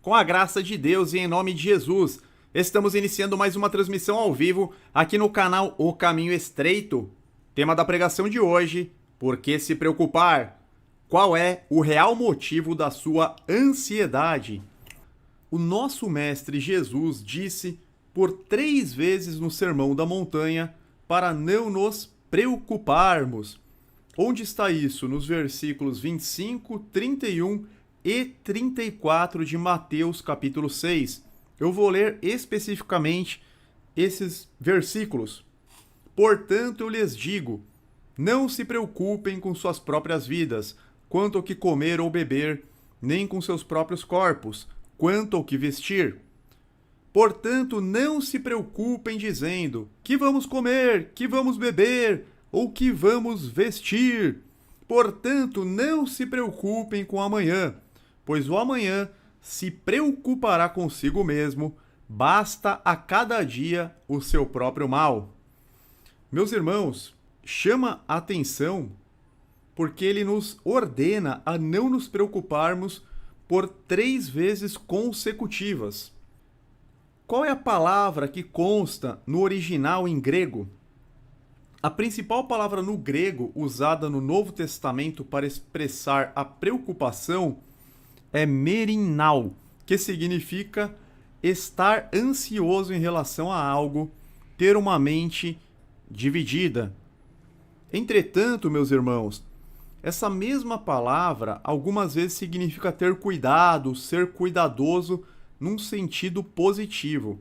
Com a graça de Deus e em nome de Jesus, estamos iniciando mais uma transmissão ao vivo aqui no canal O Caminho Estreito. Tema da pregação de hoje: por que se preocupar? Qual é o real motivo da sua ansiedade? O nosso Mestre Jesus disse por 3 vezes no Sermão da Montanha para não nos preocuparmos. Onde está isso? Nos versículos 25, 31 e 34 de Mateus capítulo 6. Eu vou ler especificamente esses versículos. Portanto, eu lhes digo, não se preocupem com suas próprias vidas, quanto ao que comer ou beber, nem com seus próprios corpos, quanto ao que vestir. Portanto, não se preocupem dizendo, que vamos comer, que vamos beber, ou que vamos vestir. Portanto, não se preocupem com o amanhã, pois o amanhã se preocupará consigo mesmo, basta a cada dia o seu próprio mal. Meus irmãos, chama a atenção porque ele nos ordena a não nos preocuparmos por 3 vezes consecutivas. Qual é a palavra que consta no original em grego? A principal palavra no grego usada no Novo Testamento para expressar a preocupação é merinau, que significa estar ansioso em relação a algo, ter uma mente dividida. Entretanto, meus irmãos, essa mesma palavra algumas vezes significa ter cuidado, ser cuidadoso num sentido positivo.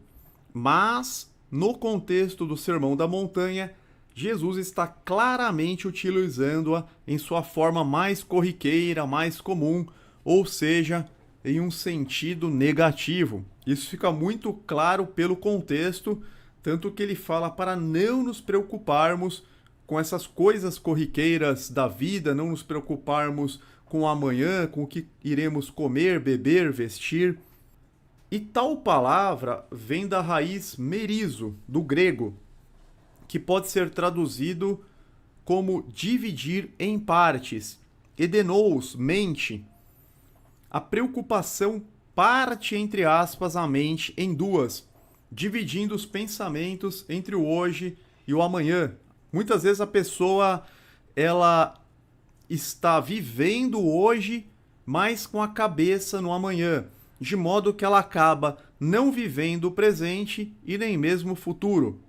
Mas, no contexto do Sermão da Montanha, Jesus está claramente utilizando-a em sua forma mais corriqueira, mais comum, ou seja, em um sentido negativo. Isso fica muito claro pelo contexto, tanto que ele fala para não nos preocuparmos com essas coisas corriqueiras da vida, não nos preocuparmos com o amanhã, com o que iremos comer, beber, vestir. E tal palavra vem da raiz merizo, do grego, que pode ser traduzido como dividir em partes. Edenous, mente. A preocupação parte, entre aspas, a mente em duas, dividindo os pensamentos entre o hoje e o amanhã. Muitas vezes a pessoa ela está vivendo hoje, mas com a cabeça no amanhã, de modo que ela acaba não vivendo o presente e nem mesmo o futuro.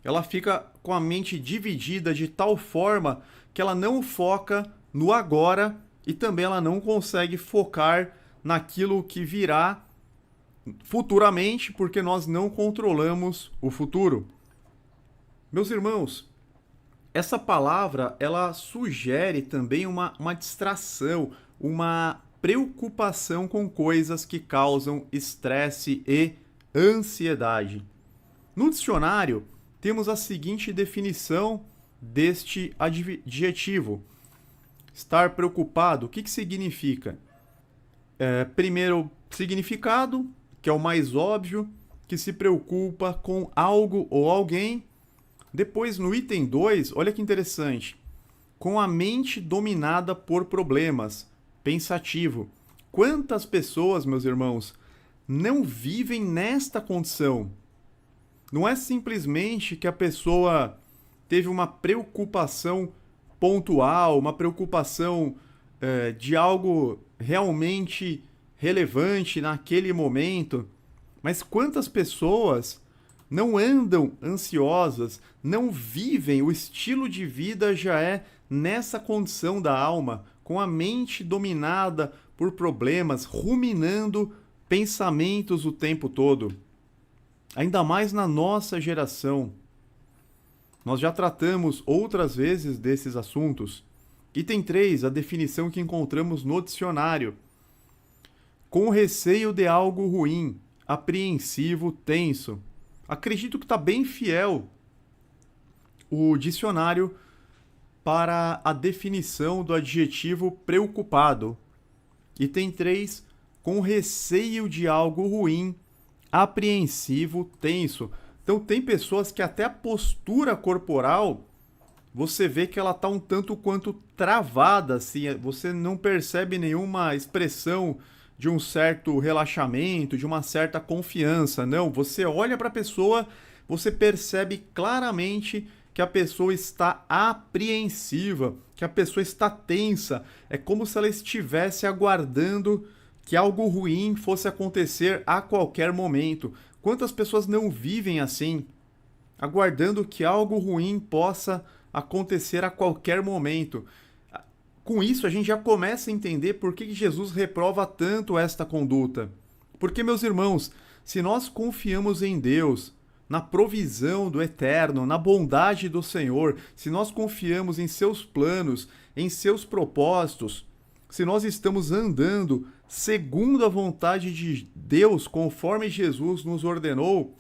Ela fica com a mente dividida de tal forma que ela não foca no agora e também ela não consegue focar naquilo que virá futuramente, porque nós não controlamos o futuro. Meus irmãos, essa palavra ela sugere também uma distração, uma preocupação com coisas que causam estresse e ansiedade. No dicionário, temos a seguinte definição deste adjetivo. Estar preocupado, o que significa? Primeiro, significado, que é o mais óbvio, que se preocupa com algo ou alguém. Depois, no item 2, olha que interessante. Com a mente dominada por problemas, pensativo. Quantas pessoas, meus irmãos, não vivem nesta condição? Não é simplesmente que a pessoa teve uma preocupação pontual, uma preocupação de algo realmente relevante naquele momento, mas quantas pessoas não andam ansiosas, não vivem, o estilo de vida já é nessa condição da alma, com a mente dominada por problemas, ruminando pensamentos o tempo todo. Ainda mais na nossa geração. Nós já tratamos outras vezes desses assuntos. Item 3, a definição que encontramos no dicionário. Com receio de algo ruim, apreensivo, tenso. Acredito que está bem fiel o dicionário para a definição do adjetivo preocupado. Item 3, com receio de algo ruim, apreensivo, tenso. Então tem pessoas que até a postura corporal, você vê que ela está um tanto quanto travada, assim, você não percebe nenhuma expressão de um certo relaxamento, de uma certa confiança. Não, você olha para a pessoa, você percebe claramente que a pessoa está apreensiva, que a pessoa está tensa. É como se ela estivesse aguardando que algo ruim fosse acontecer a qualquer momento. Quantas pessoas não vivem assim, aguardando que algo ruim possa acontecer a qualquer momento? Com isso, a gente já começa a entender por que Jesus reprova tanto esta conduta. Porque, meus irmãos, se nós confiamos em Deus, na provisão do Eterno, na bondade do Senhor, se nós confiamos em seus planos, em seus propósitos, se nós estamos andando segundo a vontade de Deus, conforme Jesus nos ordenou,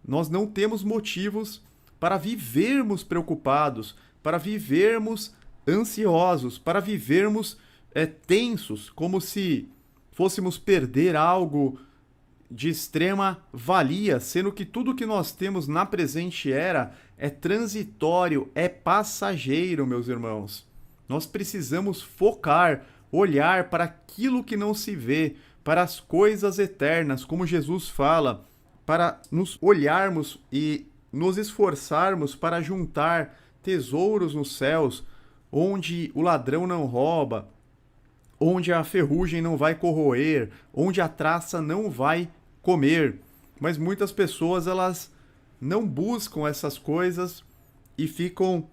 nós não temos motivos para vivermos preocupados, para vivermos ansiosos, para vivermos tensos, como se fôssemos perder algo de extrema valia, sendo que tudo que nós temos na presente era é transitório, é passageiro, meus irmãos. Nós precisamos focar, olhar para aquilo que não se vê, para as coisas eternas, como Jesus fala, para nos olharmos e nos esforçarmos para juntar tesouros nos céus, onde o ladrão não rouba, onde a ferrugem não vai corroer, onde a traça não vai comer. Mas muitas pessoas, elas não buscam essas coisas e ficam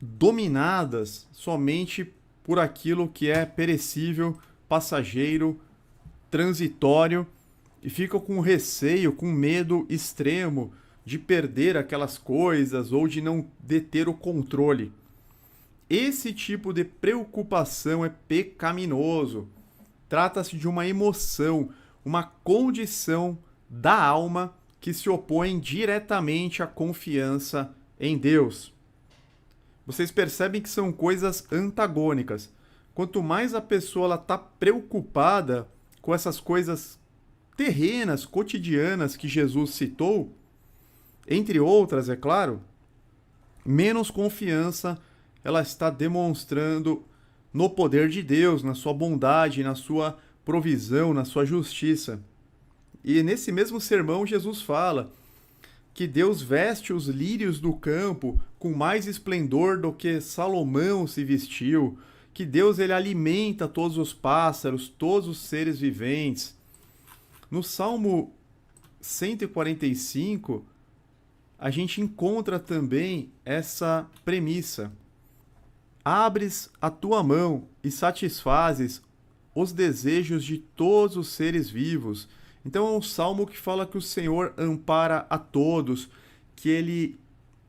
dominadas somente por aquilo que é perecível, passageiro, transitório, e ficam com receio, com medo extremo de perder aquelas coisas ou de não deter o controle. Esse tipo de preocupação é pecaminoso. Trata-se de uma emoção, uma condição da alma que se opõe diretamente à confiança em Deus. Vocês percebem que são coisas antagônicas. Quanto mais a pessoa está preocupada com essas coisas terrenas, cotidianas que Jesus citou, entre outras, é claro, menos confiança ela está demonstrando no poder de Deus, na sua bondade, na sua provisão, na sua justiça. E nesse mesmo sermão, Jesus fala que Deus veste os lírios do campo com mais esplendor do que Salomão se vestiu, que Deus ele alimenta todos os pássaros, todos os seres viventes. No Salmo 145, a gente encontra também essa premissa. Abres a tua mão e satisfazes os desejos de todos os seres vivos. Então é um salmo que fala que o Senhor ampara a todos, que Ele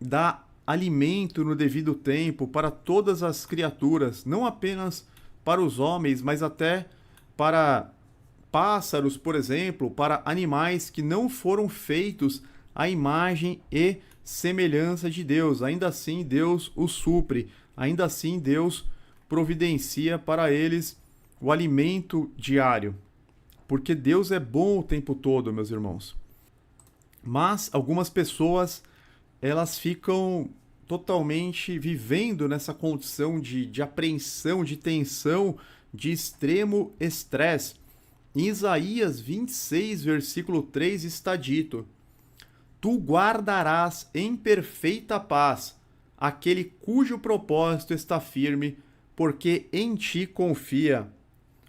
dá alimento no devido tempo para todas as criaturas, não apenas para os homens, mas até para pássaros, por exemplo, para animais que não foram feitos à imagem e semelhança de Deus. Ainda assim, Deus os supre. Ainda assim, Deus providencia para eles o alimento diário. Porque Deus é bom o tempo todo, meus irmãos. Mas algumas pessoas, elas ficam totalmente vivendo nessa condição de apreensão, de tensão, de extremo estresse. Em Isaías 26, versículo 3 está dito: Tu guardarás em perfeita paz aquele cujo propósito está firme, porque em ti confia.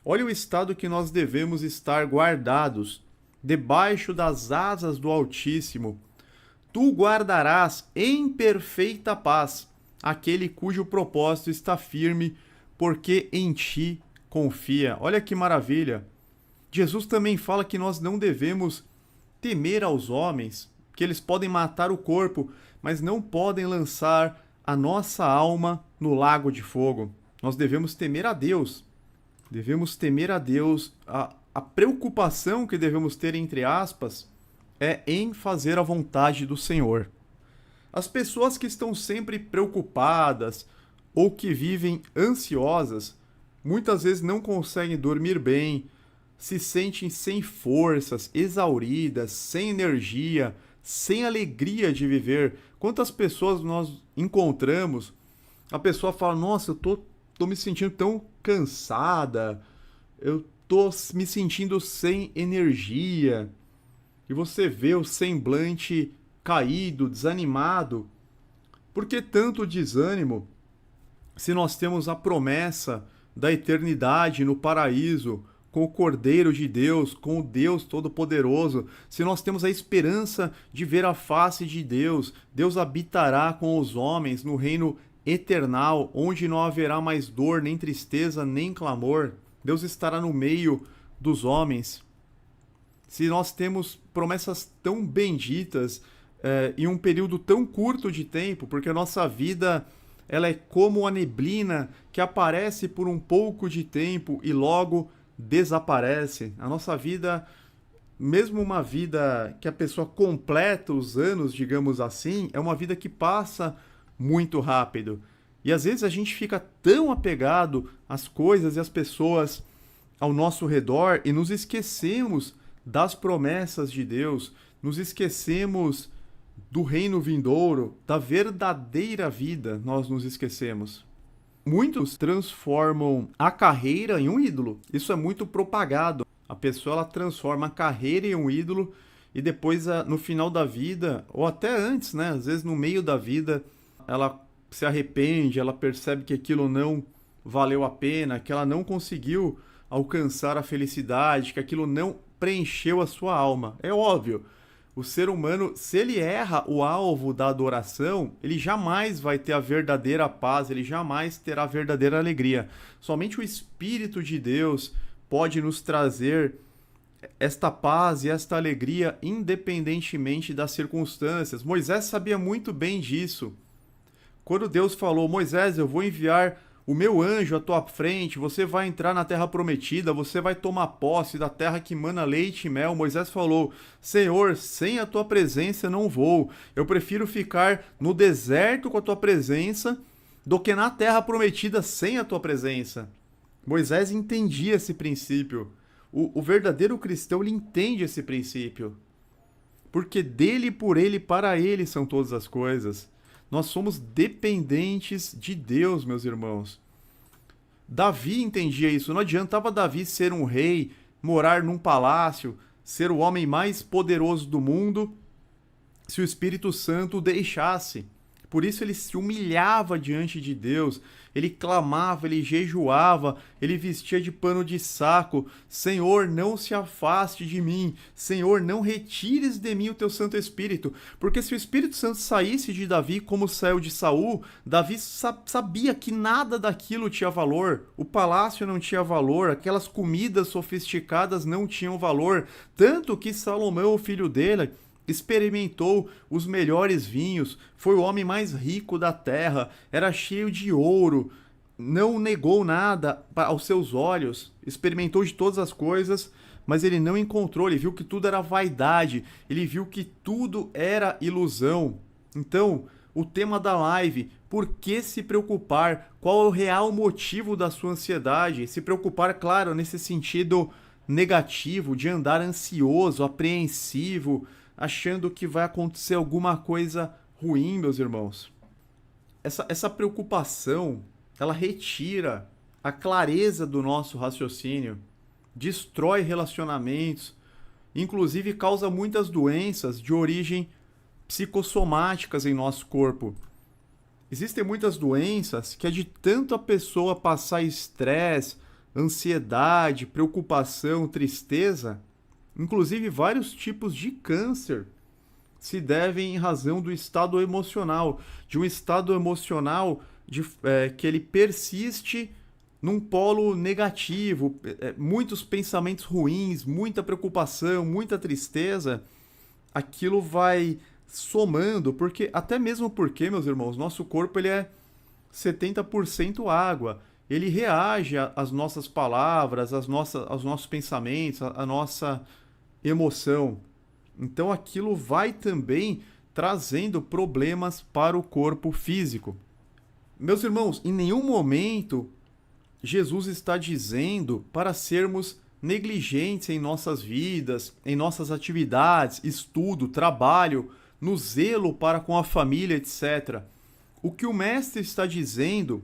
Olha o estado que nós devemos estar guardados, debaixo das asas do Altíssimo. Tu guardarás em perfeita paz aquele cujo propósito está firme, porque em ti confia. Olha que maravilha! Jesus também fala que nós não devemos temer aos homens, que eles podem matar o corpo, mas não podem lançar a nossa alma no lago de fogo. Nós devemos temer a Deus. Devemos temer a Deus. A preocupação que devemos ter, entre aspas, é em fazer a vontade do Senhor. As pessoas que estão sempre preocupadas ou que vivem ansiosas, muitas vezes não conseguem dormir bem, se sentem sem forças, exauridas, sem energia, sem alegria de viver. Quantas pessoas nós encontramos, a pessoa fala, nossa, eu tô me sentindo tão cansada, eu tô me sentindo sem energia. E você vê o semblante caído, desanimado. Por que tanto desânimo se nós temos a promessa da eternidade no paraíso, com o Cordeiro de Deus, com o Deus Todo-Poderoso, se nós temos a esperança de ver a face de Deus, Deus habitará com os homens no reino eternal, onde não haverá mais dor, nem tristeza, nem clamor. Deus estará no meio dos homens. Se nós temos promessas tão benditas em um período tão curto de tempo, porque a nossa vida ela é como a neblina que aparece por um pouco de tempo e logo desaparece. A nossa vida, mesmo uma vida que a pessoa completa os anos, digamos assim, é uma vida que passa muito rápido. E às vezes a gente fica tão apegado às coisas e às pessoas ao nosso redor e nos esquecemos das promessas de Deus, nos esquecemos do reino vindouro, da verdadeira vida, nós nos esquecemos. Muitos transformam a carreira em um ídolo. Isso é muito propagado. A pessoa ela transforma a carreira em um ídolo e depois, no final da vida, ou até antes, né? Às vezes no meio da vida, ela se arrepende, ela percebe que aquilo não valeu a pena, que ela não conseguiu alcançar a felicidade, que aquilo não preencheu a sua alma. É óbvio. O ser humano, se ele erra o alvo da adoração, ele jamais vai ter a verdadeira paz, ele jamais terá a verdadeira alegria. Somente o Espírito de Deus pode nos trazer esta paz e esta alegria independentemente das circunstâncias. Moisés sabia muito bem disso. Quando Deus falou, Moisés, eu vou enviar o meu anjo à tua frente, você vai entrar na terra prometida, você vai tomar posse da terra que mana leite e mel. Moisés falou, Senhor, sem a tua presença eu não vou. Eu prefiro ficar no deserto com a tua presença do que na terra prometida sem a tua presença. Moisés entendia esse princípio. O verdadeiro cristão, ele entende esse princípio. Porque dele, por ele, para ele são todas as coisas. Nós somos dependentes de Deus, meus irmãos. Davi entendia isso. Não adiantava Davi ser um rei, morar num palácio, ser o homem mais poderoso do mundo, se o Espírito Santo o deixasse. Por isso ele se humilhava diante de Deus, ele clamava, ele jejuava, ele vestia de pano de saco. Senhor, não se afaste de mim. Senhor, não retires de mim o teu Santo Espírito. Porque se o Espírito Santo saísse de Davi como saiu de Saul, Davi sabia que nada daquilo tinha valor. O palácio não tinha valor, aquelas comidas sofisticadas não tinham valor. Tanto que Salomão, o filho dele, experimentou os melhores vinhos, foi o homem mais rico da terra, era cheio de ouro, não negou nada aos seus olhos, experimentou de todas as coisas, mas ele não encontrou, ele viu que tudo era vaidade, ele viu que tudo era ilusão. Então, o tema da live, por que se preocupar? Qual é o real motivo da sua ansiedade? Se preocupar, claro, nesse sentido negativo, de andar ansioso, apreensivo, achando que vai acontecer alguma coisa ruim, meus irmãos. Essa preocupação, ela retira a clareza do nosso raciocínio, destrói relacionamentos, inclusive causa muitas doenças de origem psicossomáticas em nosso corpo. Existem muitas doenças que é de tanto a pessoa passar estresse, ansiedade, preocupação, tristeza, inclusive vários tipos de câncer se devem em razão do estado emocional, de um estado emocional que ele persiste num polo negativo, muitos pensamentos ruins, muita preocupação, muita tristeza, aquilo vai somando, até mesmo porque, meus irmãos, nosso corpo ele é 70% água. Ele reage às nossas palavras, aos nossos pensamentos, à nossa emoção. Então aquilo vai também trazendo problemas para o corpo físico. Meus irmãos, em nenhum momento Jesus está dizendo para sermos negligentes em nossas vidas, em nossas atividades, estudo, trabalho, no zelo para com a família, etc. O que o Mestre está dizendo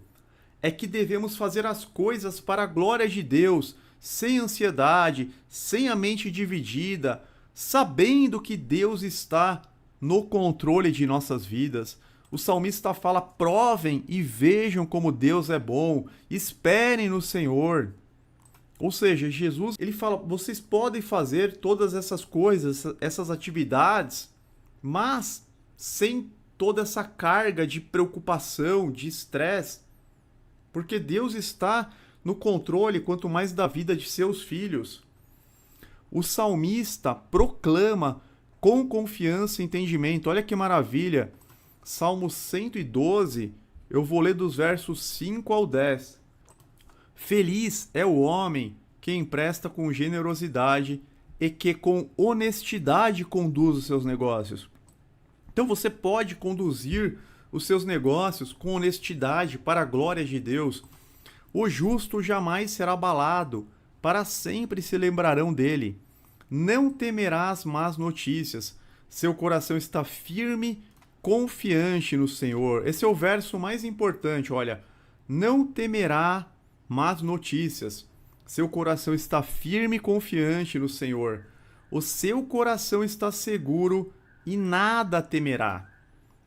é que devemos fazer as coisas para a glória de Deus, sem ansiedade, sem a mente dividida, sabendo que Deus está no controle de nossas vidas. O salmista fala: provem e vejam como Deus é bom, esperem no Senhor. Ou seja, Jesus, ele fala: vocês podem fazer todas essas coisas, essas atividades, mas sem toda essa carga de preocupação, de estresse, porque Deus está no controle, quanto mais da vida de seus filhos. O salmista proclama com confiança e entendimento. Olha que maravilha! Salmo 112, eu vou ler dos versos 5 ao 10. Feliz é o homem que empresta com generosidade e que com honestidade conduz os seus negócios. Então você pode conduzir os seus negócios com honestidade para a glória de Deus. O justo jamais será abalado, para sempre se lembrarão dele. Não temerás más notícias, seu coração está firme, confiante no Senhor. Esse é o verso mais importante, olha. Não temerá más notícias, seu coração está firme e confiante no Senhor. O seu coração está seguro e nada temerá.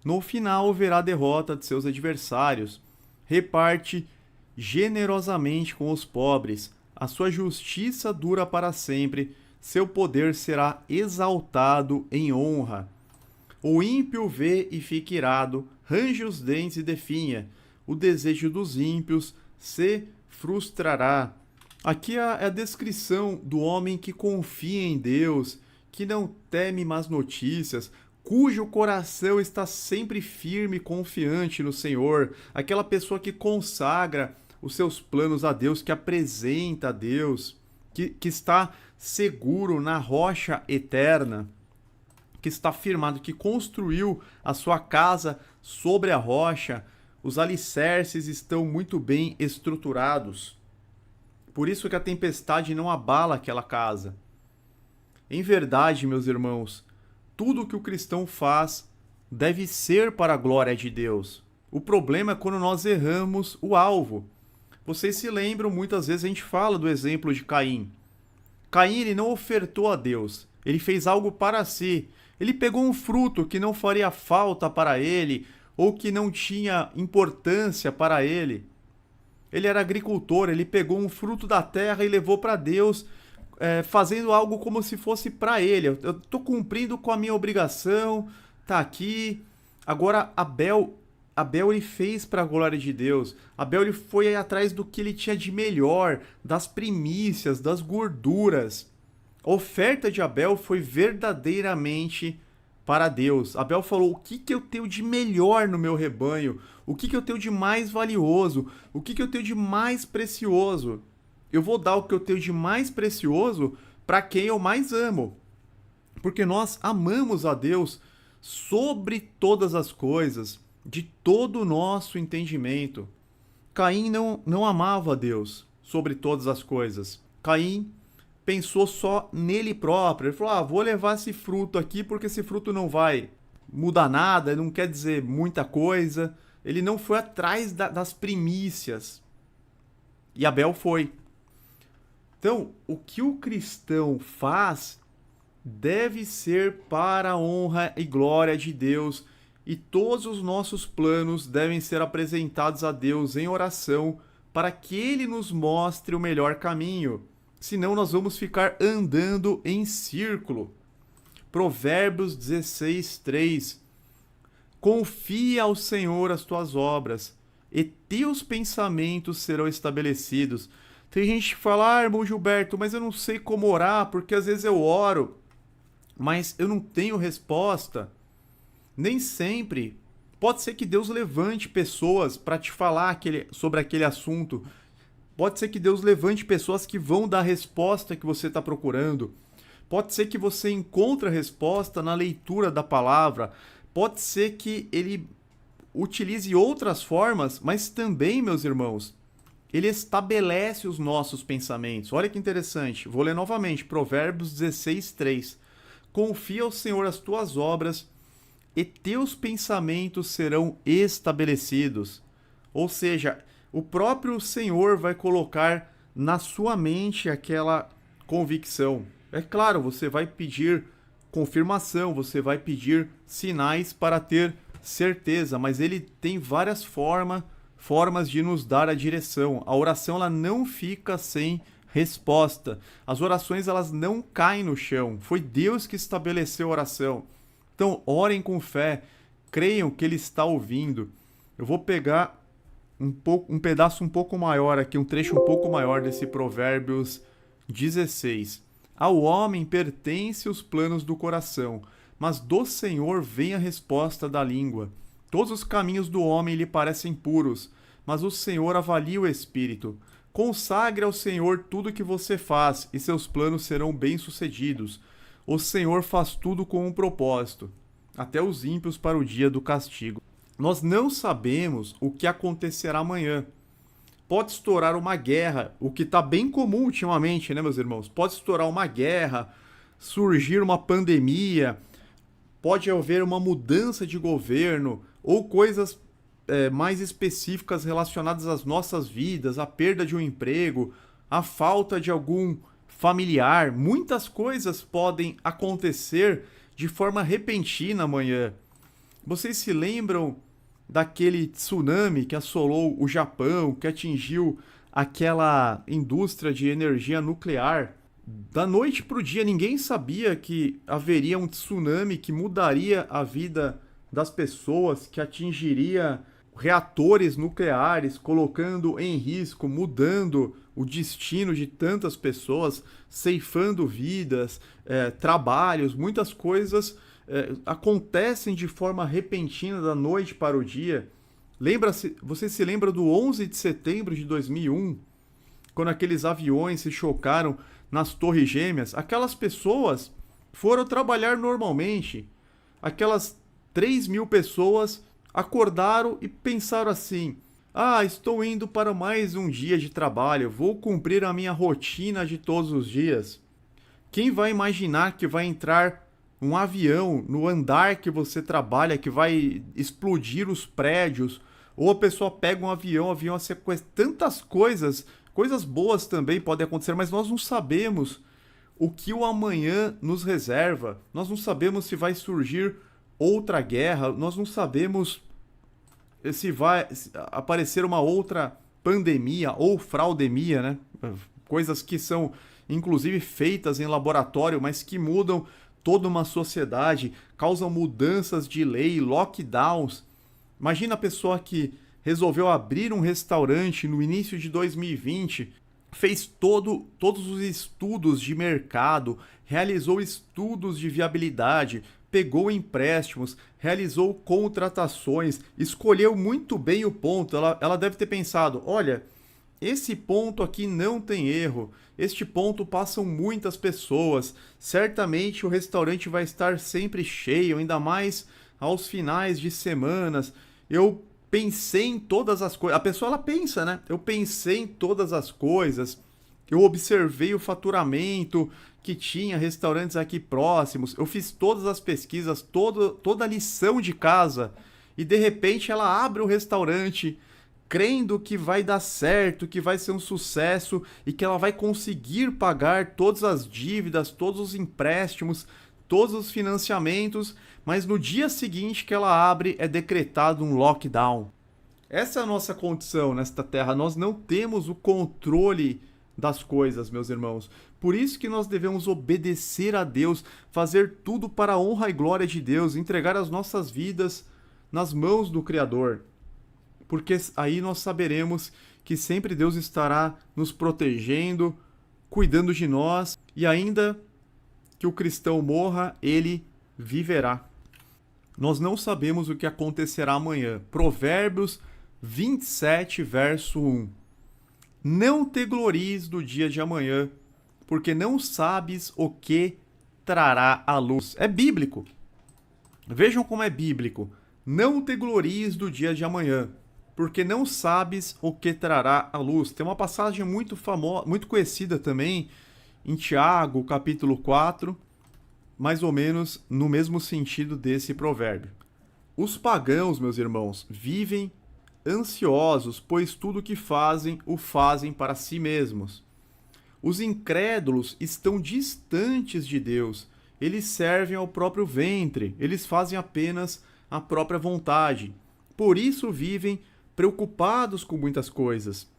No final verá a derrota de seus adversários. Reparte generosamente com os pobres. A sua justiça dura para sempre. Seu poder será exaltado em honra. O ímpio vê e fica irado, range os dentes e definha. O desejo dos ímpios se frustrará. Aqui é a descrição do homem que confia em Deus, que não teme más notícias, cujo coração está sempre firme e confiante no Senhor. Aquela pessoa que consagra os seus planos a Deus, que apresenta a Deus, que está seguro na rocha eterna, que está firmado, que construiu a sua casa sobre a rocha. Os alicerces estão muito bem estruturados. Por isso que a tempestade não abala aquela casa. Em verdade, meus irmãos, tudo que o cristão faz deve ser para a glória de Deus. O problema é quando nós erramos o alvo. Vocês se lembram, muitas vezes a gente fala do exemplo de Caim. Caim, ele não ofertou a Deus, ele fez algo para si. Ele pegou um fruto que não faria falta para ele, ou que não tinha importância para ele. Ele era agricultor, ele pegou um fruto da terra e levou para Deus, fazendo algo como se fosse para ele. Eu estou cumprindo com a minha obrigação, tá aqui. Agora Abel ele fez para a glória de Deus. Abel ele foi atrás do que ele tinha de melhor, das primícias, das gorduras. A oferta de Abel foi verdadeiramente para Deus. Abel falou: o que eu tenho de melhor no meu rebanho? O que eu tenho de mais valioso? O que eu tenho de mais precioso? Eu vou dar o que eu tenho de mais precioso para quem eu mais amo. Porque nós amamos a Deus sobre todas as coisas, de todo o nosso entendimento. Caim não amava a Deus sobre todas as coisas. Caim pensou só nele próprio. Ele falou: vou levar esse fruto aqui porque esse fruto não vai mudar nada, não quer dizer muita coisa. Ele não foi atrás das primícias. E Abel foi. Então, o que o cristão faz deve ser para a honra e glória de Deus, e todos os nossos planos devem ser apresentados a Deus em oração para que Ele nos mostre o melhor caminho. Senão nós vamos ficar andando em círculo. Provérbios 16, 3. Confia ao Senhor as tuas obras, e teus pensamentos serão estabelecidos. Tem gente que fala: irmão Gilberto, mas eu não sei como orar, porque às vezes eu oro, mas eu não tenho resposta. Nem sempre. Pode ser que Deus levante pessoas para te falar sobre aquele assunto. Pode ser que Deus levante pessoas que vão dar a resposta que você está procurando. Pode ser que você encontre a resposta na leitura da palavra. Pode ser que Ele utilize outras formas, mas também, meus irmãos, Ele estabelece os nossos pensamentos. Olha que interessante. Vou ler novamente. Provérbios 16, 3. Confia ao Senhor as tuas obras, e teus pensamentos serão estabelecidos. Ou seja, o próprio Senhor vai colocar na sua mente aquela convicção. É claro, você vai pedir confirmação, você vai pedir sinais para ter certeza, mas ele tem várias formas de nos dar a direção. A oração ela não fica sem resposta. As orações elas não caem no chão. Foi Deus que estabeleceu a oração. Então, orem com fé, creiam que ele está ouvindo. Eu vou pegar um pedaço um pouco maior aqui, um trecho um pouco maior desse Provérbios 16. Ao homem pertence os planos do coração, mas do Senhor vem a resposta da língua. Todos os caminhos do homem lhe parecem puros, mas o Senhor avalia o espírito. Consagre ao Senhor tudo o que você faz, e seus planos serão bem-sucedidos. O Senhor faz tudo com um propósito, até os ímpios para o dia do castigo. Nós não sabemos o que acontecerá amanhã. Pode estourar uma guerra, o que está bem comum ultimamente, né, meus irmãos? Pode estourar uma guerra, surgir uma pandemia, pode haver uma mudança de governo, ou coisas mais específicas relacionadas às nossas vidas, a perda de um emprego, a falta de algum familiar. Muitas coisas podem acontecer de forma repentina amanhã. Vocês se lembram daquele tsunami que assolou o Japão, que atingiu aquela indústria de energia nuclear? Da noite para o dia, ninguém sabia que haveria um tsunami que mudaria a vida das pessoas, que atingiria reatores nucleares, colocando em risco, mudando o destino de tantas pessoas, ceifando vidas, trabalhos, muitas coisas acontecem de forma repentina da noite para o dia. Você se lembra do 11 de setembro de 2001, quando aqueles aviões se chocaram nas Torres Gêmeas? Aquelas pessoas foram trabalhar normalmente. Aquelas 3.000 pessoas acordaram e pensaram assim: ah, estou indo para mais um dia de trabalho, vou cumprir a minha rotina de todos os dias. Quem vai imaginar que vai entrar um avião no andar que você trabalha, que vai explodir os prédios, ou a pessoa pega um avião, o avião sequestra, tantas coisas boas também podem acontecer, mas nós não sabemos o que o amanhã nos reserva, nós não sabemos se vai surgir outra guerra, nós não sabemos se vai aparecer uma outra pandemia ou fraudemia, né? Coisas que são inclusive feitas em laboratório, mas que mudam toda uma sociedade, causam mudanças de lei, lockdowns. Imagina a pessoa que resolveu abrir um restaurante no início de 2020, fez todos os estudos de mercado, realizou estudos de viabilidade, pegou empréstimos, realizou contratações, escolheu muito bem o ponto. Ela deve ter pensado: olha, esse ponto aqui não tem erro, este ponto passam muitas pessoas, certamente o restaurante vai estar sempre cheio, ainda mais aos finais de semanas. Eu pensei em todas as coisas. A pessoa ela pensa, né? Eu pensei em todas as coisas, eu observei o faturamento que tinha restaurantes aqui próximos, eu fiz todas as pesquisas, toda a lição de casa, e de repente ela abre o restaurante crendo que vai dar certo, que vai ser um sucesso e que ela vai conseguir pagar todas as dívidas, todos os empréstimos, todos os financiamentos, mas no dia seguinte que ela abre é decretado um lockdown. Essa é a nossa condição nesta terra, nós não temos o controle das coisas, meus irmãos. Por isso que nós devemos obedecer a Deus, fazer tudo para a honra e glória de Deus, entregar as nossas vidas nas mãos do Criador. Porque aí nós saberemos que sempre Deus estará nos protegendo, cuidando de nós, e ainda que o cristão morra, ele viverá. Nós não sabemos o que acontecerá amanhã. Provérbios 27, verso 1. Não te glories do dia de amanhã, porque não sabes o que trará a luz. É bíblico. Vejam como é bíblico. Não te glories do dia de amanhã, porque não sabes o que trará a luz. Tem uma passagem muito famosa, muito conhecida também, em Tiago, capítulo 4, mais ou menos no mesmo sentido desse provérbio. Os pagãos, meus irmãos, vivem ansiosos, pois tudo o que fazem, o fazem para si mesmos. Os incrédulos estão distantes de Deus. Eles servem ao próprio ventre, eles fazem apenas a própria vontade. Por isso vivem preocupados com muitas coisas.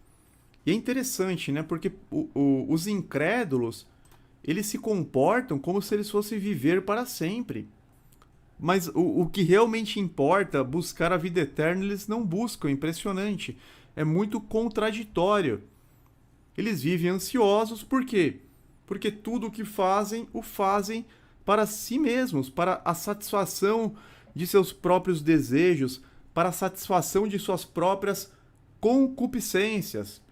E é interessante, né? Porque os incrédulos, eles se comportam como se eles fossem viver para sempre. Mas o que realmente importa, buscar a vida eterna, eles não buscam. É impressionante. É muito contraditório. Eles vivem ansiosos, por quê? Porque tudo o que fazem, o fazem para si mesmos, para a satisfação de seus próprios desejos, para a satisfação de suas próprias concupiscências.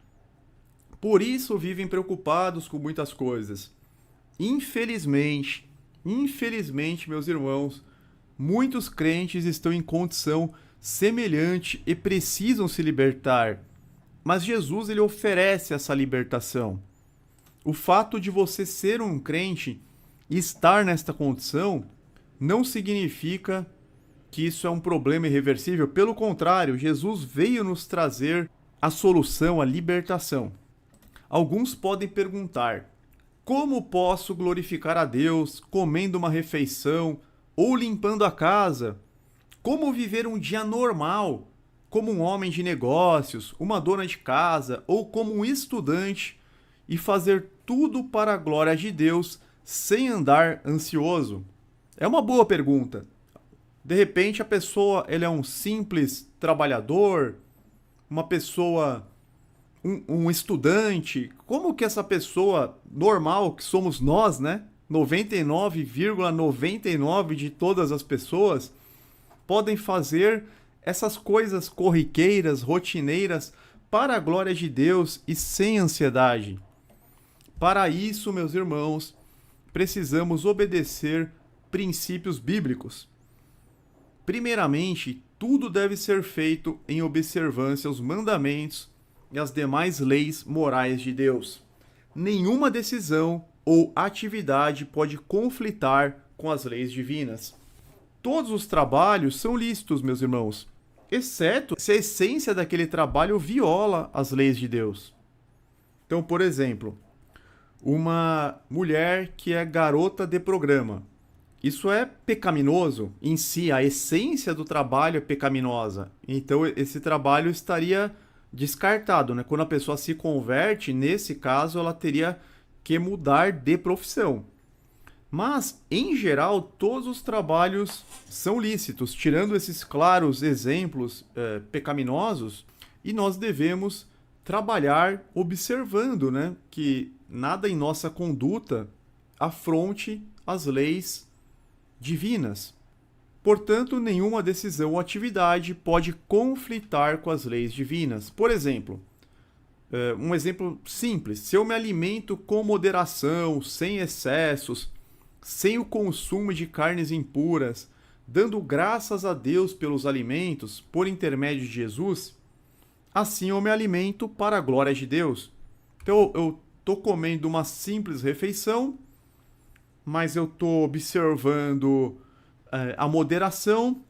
Por isso vivem preocupados com muitas coisas. Infelizmente, meus irmãos, muitos crentes estão em condição semelhante e precisam se libertar. Mas Jesus, ele oferece essa libertação. O fato de você ser um crente e estar nesta condição não significa que isso é um problema irreversível. Pelo contrário, Jesus veio nos trazer a solução, a libertação. Alguns podem perguntar: como posso glorificar a Deus comendo uma refeição ou limpando a casa? Como viver um dia normal, como um homem de negócios, uma dona de casa ou como um estudante e fazer tudo para a glória de Deus sem andar ansioso? É uma boa pergunta. De repente a pessoa ele é um simples trabalhador, uma pessoa, um estudante. Como que essa pessoa normal, que somos nós, né? 99,99 de todas as pessoas podem fazer essas coisas corriqueiras, rotineiras, para a glória de Deus e sem ansiedade. Para isso, meus irmãos, precisamos obedecer princípios bíblicos. Primeiramente, tudo deve ser feito em observância aos mandamentos e às demais leis morais de Deus. Nenhuma decisão ou atividade pode conflitar com as leis divinas. Todos os trabalhos são lícitos, meus irmãos, exceto se a essência daquele trabalho viola as leis de Deus. Então, por exemplo, uma mulher que é garota de programa. Isso é pecaminoso em si, a essência do trabalho é pecaminosa. Então, esse trabalho estaria descartado, né? Quando a pessoa se converte, nesse caso, ela teria que mudar de profissão. Mas, em geral, todos os trabalhos são lícitos, tirando esses claros exemplos pecaminosos, e nós devemos trabalhar observando, né, que nada em nossa conduta afronte as leis divinas. Portanto, nenhuma decisão ou atividade pode conflitar com as leis divinas. Por exemplo, um exemplo simples: se eu me alimento com moderação, sem excessos, sem o consumo de carnes impuras, dando graças a Deus pelos alimentos por intermédio de Jesus, assim eu me alimento para a glória de Deus. Então eu estou comendo uma simples refeição, mas eu estou observando a moderação,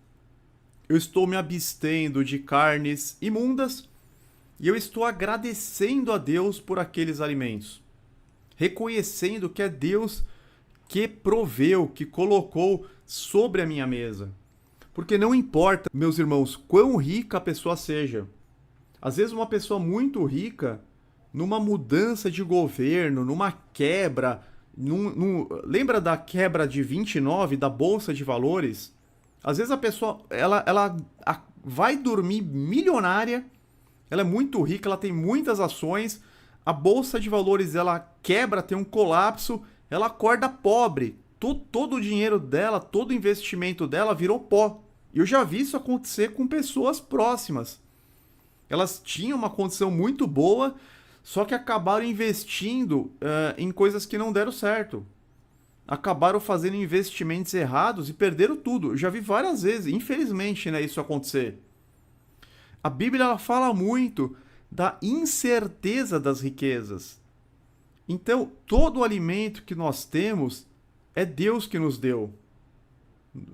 eu estou me abstendo de carnes imundas e eu estou agradecendo a Deus por aqueles alimentos, reconhecendo que é Deus que proveu, que colocou sobre a minha mesa. Porque não importa, meus irmãos, quão rica a pessoa seja. Às vezes uma pessoa muito rica, numa mudança de governo, numa quebra, lembra da quebra de 29 da Bolsa de Valores? Às vezes a pessoa ela vai dormir milionária, ela é muito rica, ela tem muitas ações, a Bolsa de Valores ela quebra, tem um colapso, ela acorda pobre. Todo o dinheiro dela, todo o investimento dela virou pó. E eu já vi isso acontecer com pessoas próximas. Elas tinham uma condição muito boa, só que acabaram investindo em coisas que não deram certo. Acabaram fazendo investimentos errados e perderam tudo. Eu já vi várias vezes, infelizmente, né, isso acontecer. A Bíblia ela fala muito da incerteza das riquezas. Então, todo o alimento que nós temos é Deus que nos deu.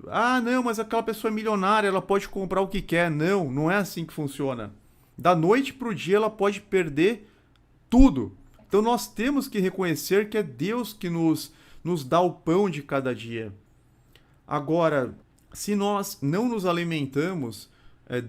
Ah, não, mas aquela pessoa é milionária, ela pode comprar o que quer. Não, não é assim que funciona. Da noite para o dia ela pode perder tudo. Então nós temos que reconhecer que é Deus que nos dá o pão de cada dia. Agora, se nós não nos alimentamos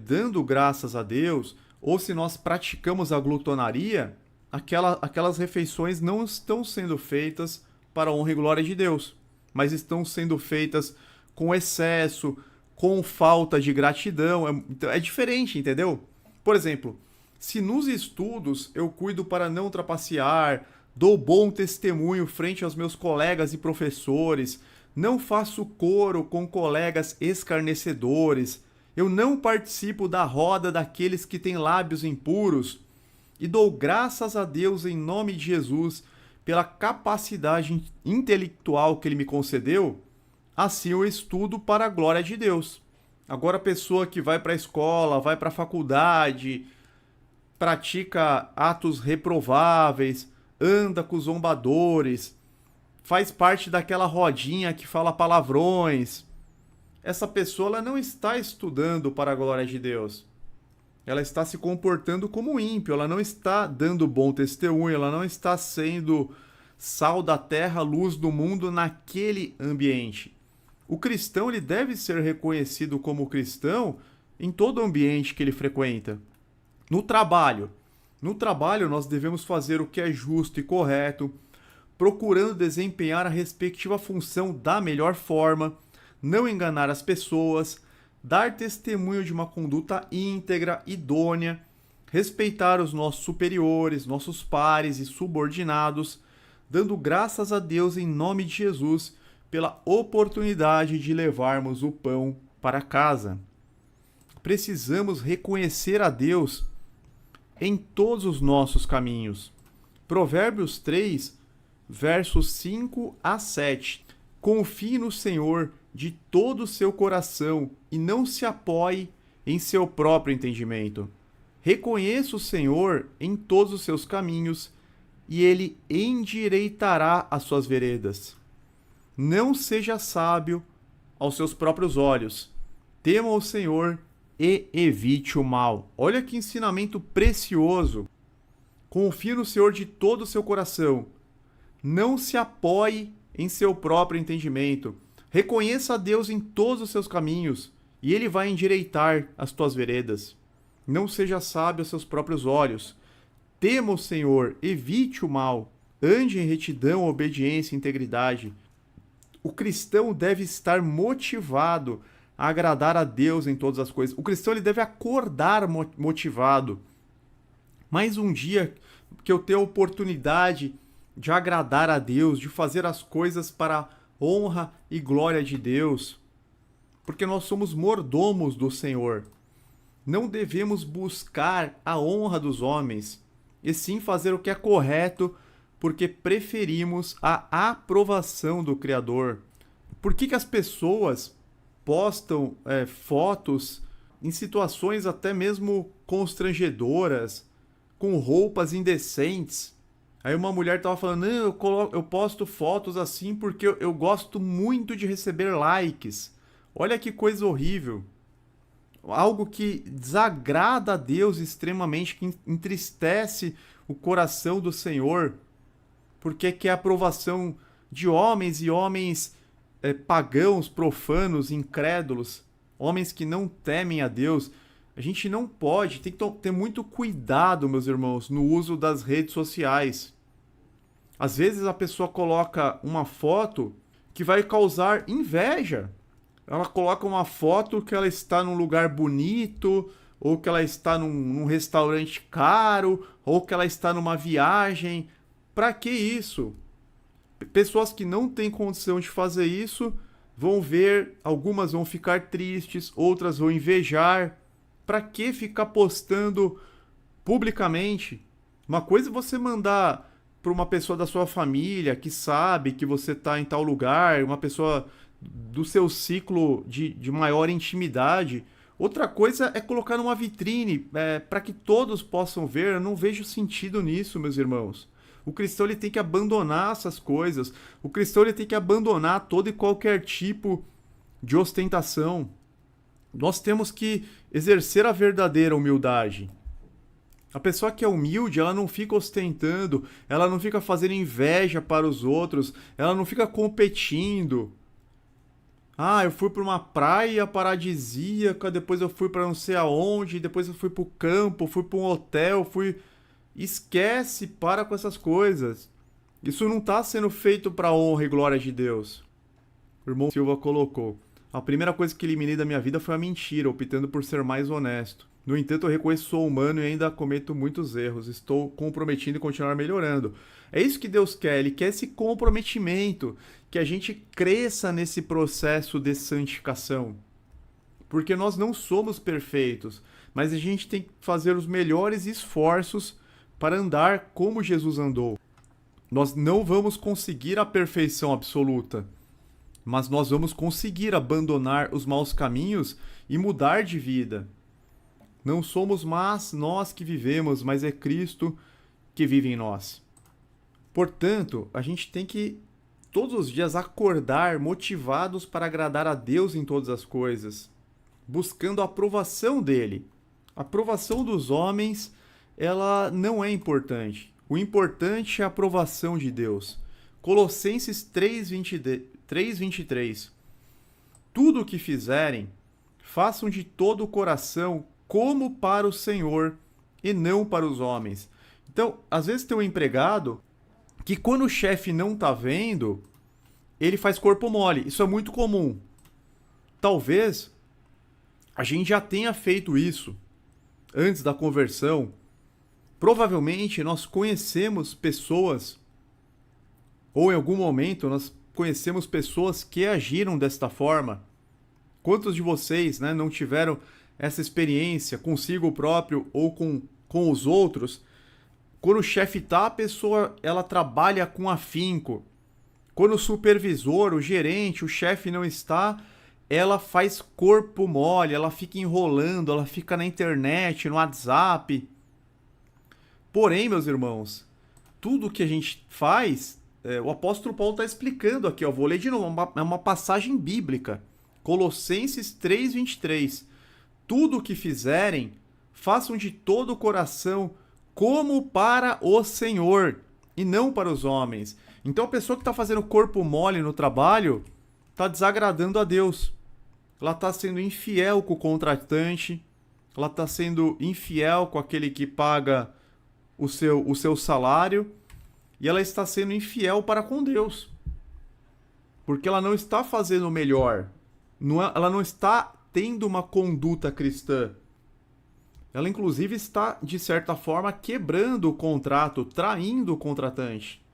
dando graças a Deus, ou se nós praticamos a glutonaria, aquelas refeições não estão sendo feitas para a honra e glória de Deus, mas estão sendo feitas com excesso, com falta de gratidão. É diferente, entendeu? Por exemplo, se nos estudos eu cuido para não trapacear, dou bom testemunho frente aos meus colegas e professores, não faço coro com colegas escarnecedores, eu não participo da roda daqueles que têm lábios impuros, e dou graças a Deus em nome de Jesus pela capacidade intelectual que Ele me concedeu, assim eu estudo para a glória de Deus. Agora a pessoa que vai para a escola, vai para a faculdade, pratica atos reprováveis, anda com zombadores, faz parte daquela rodinha que fala palavrões. Essa pessoa ela não está estudando para a glória de Deus. Ela está se comportando como ímpio, ela não está dando bom testemunho, ela não está sendo sal da terra, luz do mundo naquele ambiente. O cristão ele deve ser reconhecido como cristão em todo o ambiente que ele frequenta. No trabalho nós devemos fazer o que é justo e correto, procurando desempenhar a respectiva função da melhor forma, não enganar as pessoas, dar testemunho de uma conduta íntegra, idônea, respeitar os nossos superiores, nossos pares e subordinados, dando graças a Deus em nome de Jesus pela oportunidade de levarmos o pão para casa. Precisamos reconhecer a Deus em todos os nossos caminhos. Provérbios 3, versos 5 a 7. Confie no Senhor de todo o seu coração e não se apoie em seu próprio entendimento. Reconheça o Senhor em todos os seus caminhos e Ele endireitará as suas veredas. Não seja sábio aos seus próprios olhos. Tema o Senhor e evite o mal. Olha que ensinamento precioso. Confie no Senhor de todo o seu coração. Não se apoie em seu próprio entendimento. Reconheça a Deus em todos os seus caminhos e Ele vai endireitar as tuas veredas. Não seja sábio aos seus próprios olhos. Tema o Senhor, evite o mal. Ande em retidão, obediência e integridade. O cristão deve estar motivado a agradar a Deus em todas as coisas. O cristão ele deve acordar motivado. Mais um dia que eu tenho a oportunidade de agradar a Deus, de fazer as coisas para a honra e glória de Deus, porque nós somos mordomos do Senhor. Não devemos buscar a honra dos homens, e sim fazer o que é correto, porque preferimos a aprovação do Criador. Por que as pessoas postam fotos em situações até mesmo constrangedoras, com roupas indecentes? Aí uma mulher estava falando, não, eu posto fotos assim porque eu gosto muito de receber likes. Olha que coisa horrível. Algo que desagrada a Deus extremamente, que entristece o coração do Senhor, porque quer a aprovação de homens e homens pagãos, profanos, incrédulos, homens que não temem a Deus. A gente não pode, tem que ter muito cuidado, meus irmãos, no uso das redes sociais. Às vezes a pessoa coloca uma foto que vai causar inveja. Ela coloca uma foto que ela está num lugar bonito, ou que ela está num restaurante caro, ou que ela está numa viagem. Para que isso? Pessoas que não têm condição de fazer isso vão ver, algumas vão ficar tristes, outras vão invejar. Para que ficar postando publicamente? Uma coisa é você mandar para uma pessoa da sua família que sabe que você está em tal lugar, uma pessoa do seu ciclo de maior intimidade. Outra coisa é colocar numa vitrine para que todos possam ver. Eu não vejo sentido nisso, meus irmãos. O cristão ele tem que abandonar essas coisas. O cristão ele tem que abandonar todo e qualquer tipo de ostentação. Nós temos que exercer a verdadeira humildade. A pessoa que é humilde, ela não fica ostentando, ela não fica fazendo inveja para os outros, ela não fica competindo. Ah, eu fui para uma praia paradisíaca, depois eu fui para não sei aonde, depois eu fui para o campo, fui para um hotel, fui. Esquece, para com essas coisas. Isso não está sendo feito para a honra e glória de Deus. O irmão Silva colocou: a primeira coisa que eliminei da minha vida foi a mentira, optando por ser mais honesto. No entanto, eu reconheço que sou humano e ainda cometo muitos erros. Estou comprometido em continuar melhorando. É isso que Deus quer, Ele quer esse comprometimento, que a gente cresça nesse processo de santificação. Porque nós não somos perfeitos, mas a gente tem que fazer os melhores esforços para andar como Jesus andou. Nós não vamos conseguir a perfeição absoluta, mas nós vamos conseguir abandonar os maus caminhos e mudar de vida. Não somos mais nós que vivemos, mas é Cristo que vive em nós. Portanto, a gente tem que todos os dias acordar motivados para agradar a Deus em todas as coisas, buscando a aprovação dele. A aprovação dos homens, ela não é importante. O importante é a aprovação de Deus. Colossenses 3:23. Tudo o que fizerem, façam de todo o coração, como para o Senhor e não para os homens. Então, às vezes tem um empregado que quando o chefe não está vendo, ele faz corpo mole. Isso é muito comum. Talvez a gente já tenha feito isso antes da conversão. Provavelmente nós conhecemos pessoas, ou em algum momento nós conhecemos pessoas que agiram desta forma. Quantos de vocês, né, não tiveram essa experiência consigo próprio ou com os outros? Quando o chefe tá, a pessoa ela trabalha com afinco. Quando o supervisor, o gerente, o chefe não está, ela faz corpo mole, ela fica enrolando, ela fica na internet, no WhatsApp. Porém, meus irmãos, tudo que a gente faz, o apóstolo Paulo está explicando aqui, ó, vou ler de novo, é uma passagem bíblica. Colossenses 3:23. Tudo o que fizerem, façam de todo o coração, como para o Senhor, e não para os homens. Então a pessoa que está fazendo corpo mole no trabalho, está desagradando a Deus. Ela está sendo infiel com o contratante, ela está sendo infiel com aquele que paga o seu salário, e ela está sendo infiel para com Deus. Porque ela não está fazendo o melhor. Ela não está tendo uma conduta cristã. Ela, inclusive, está, de certa forma, quebrando o contrato, traindo o contratante.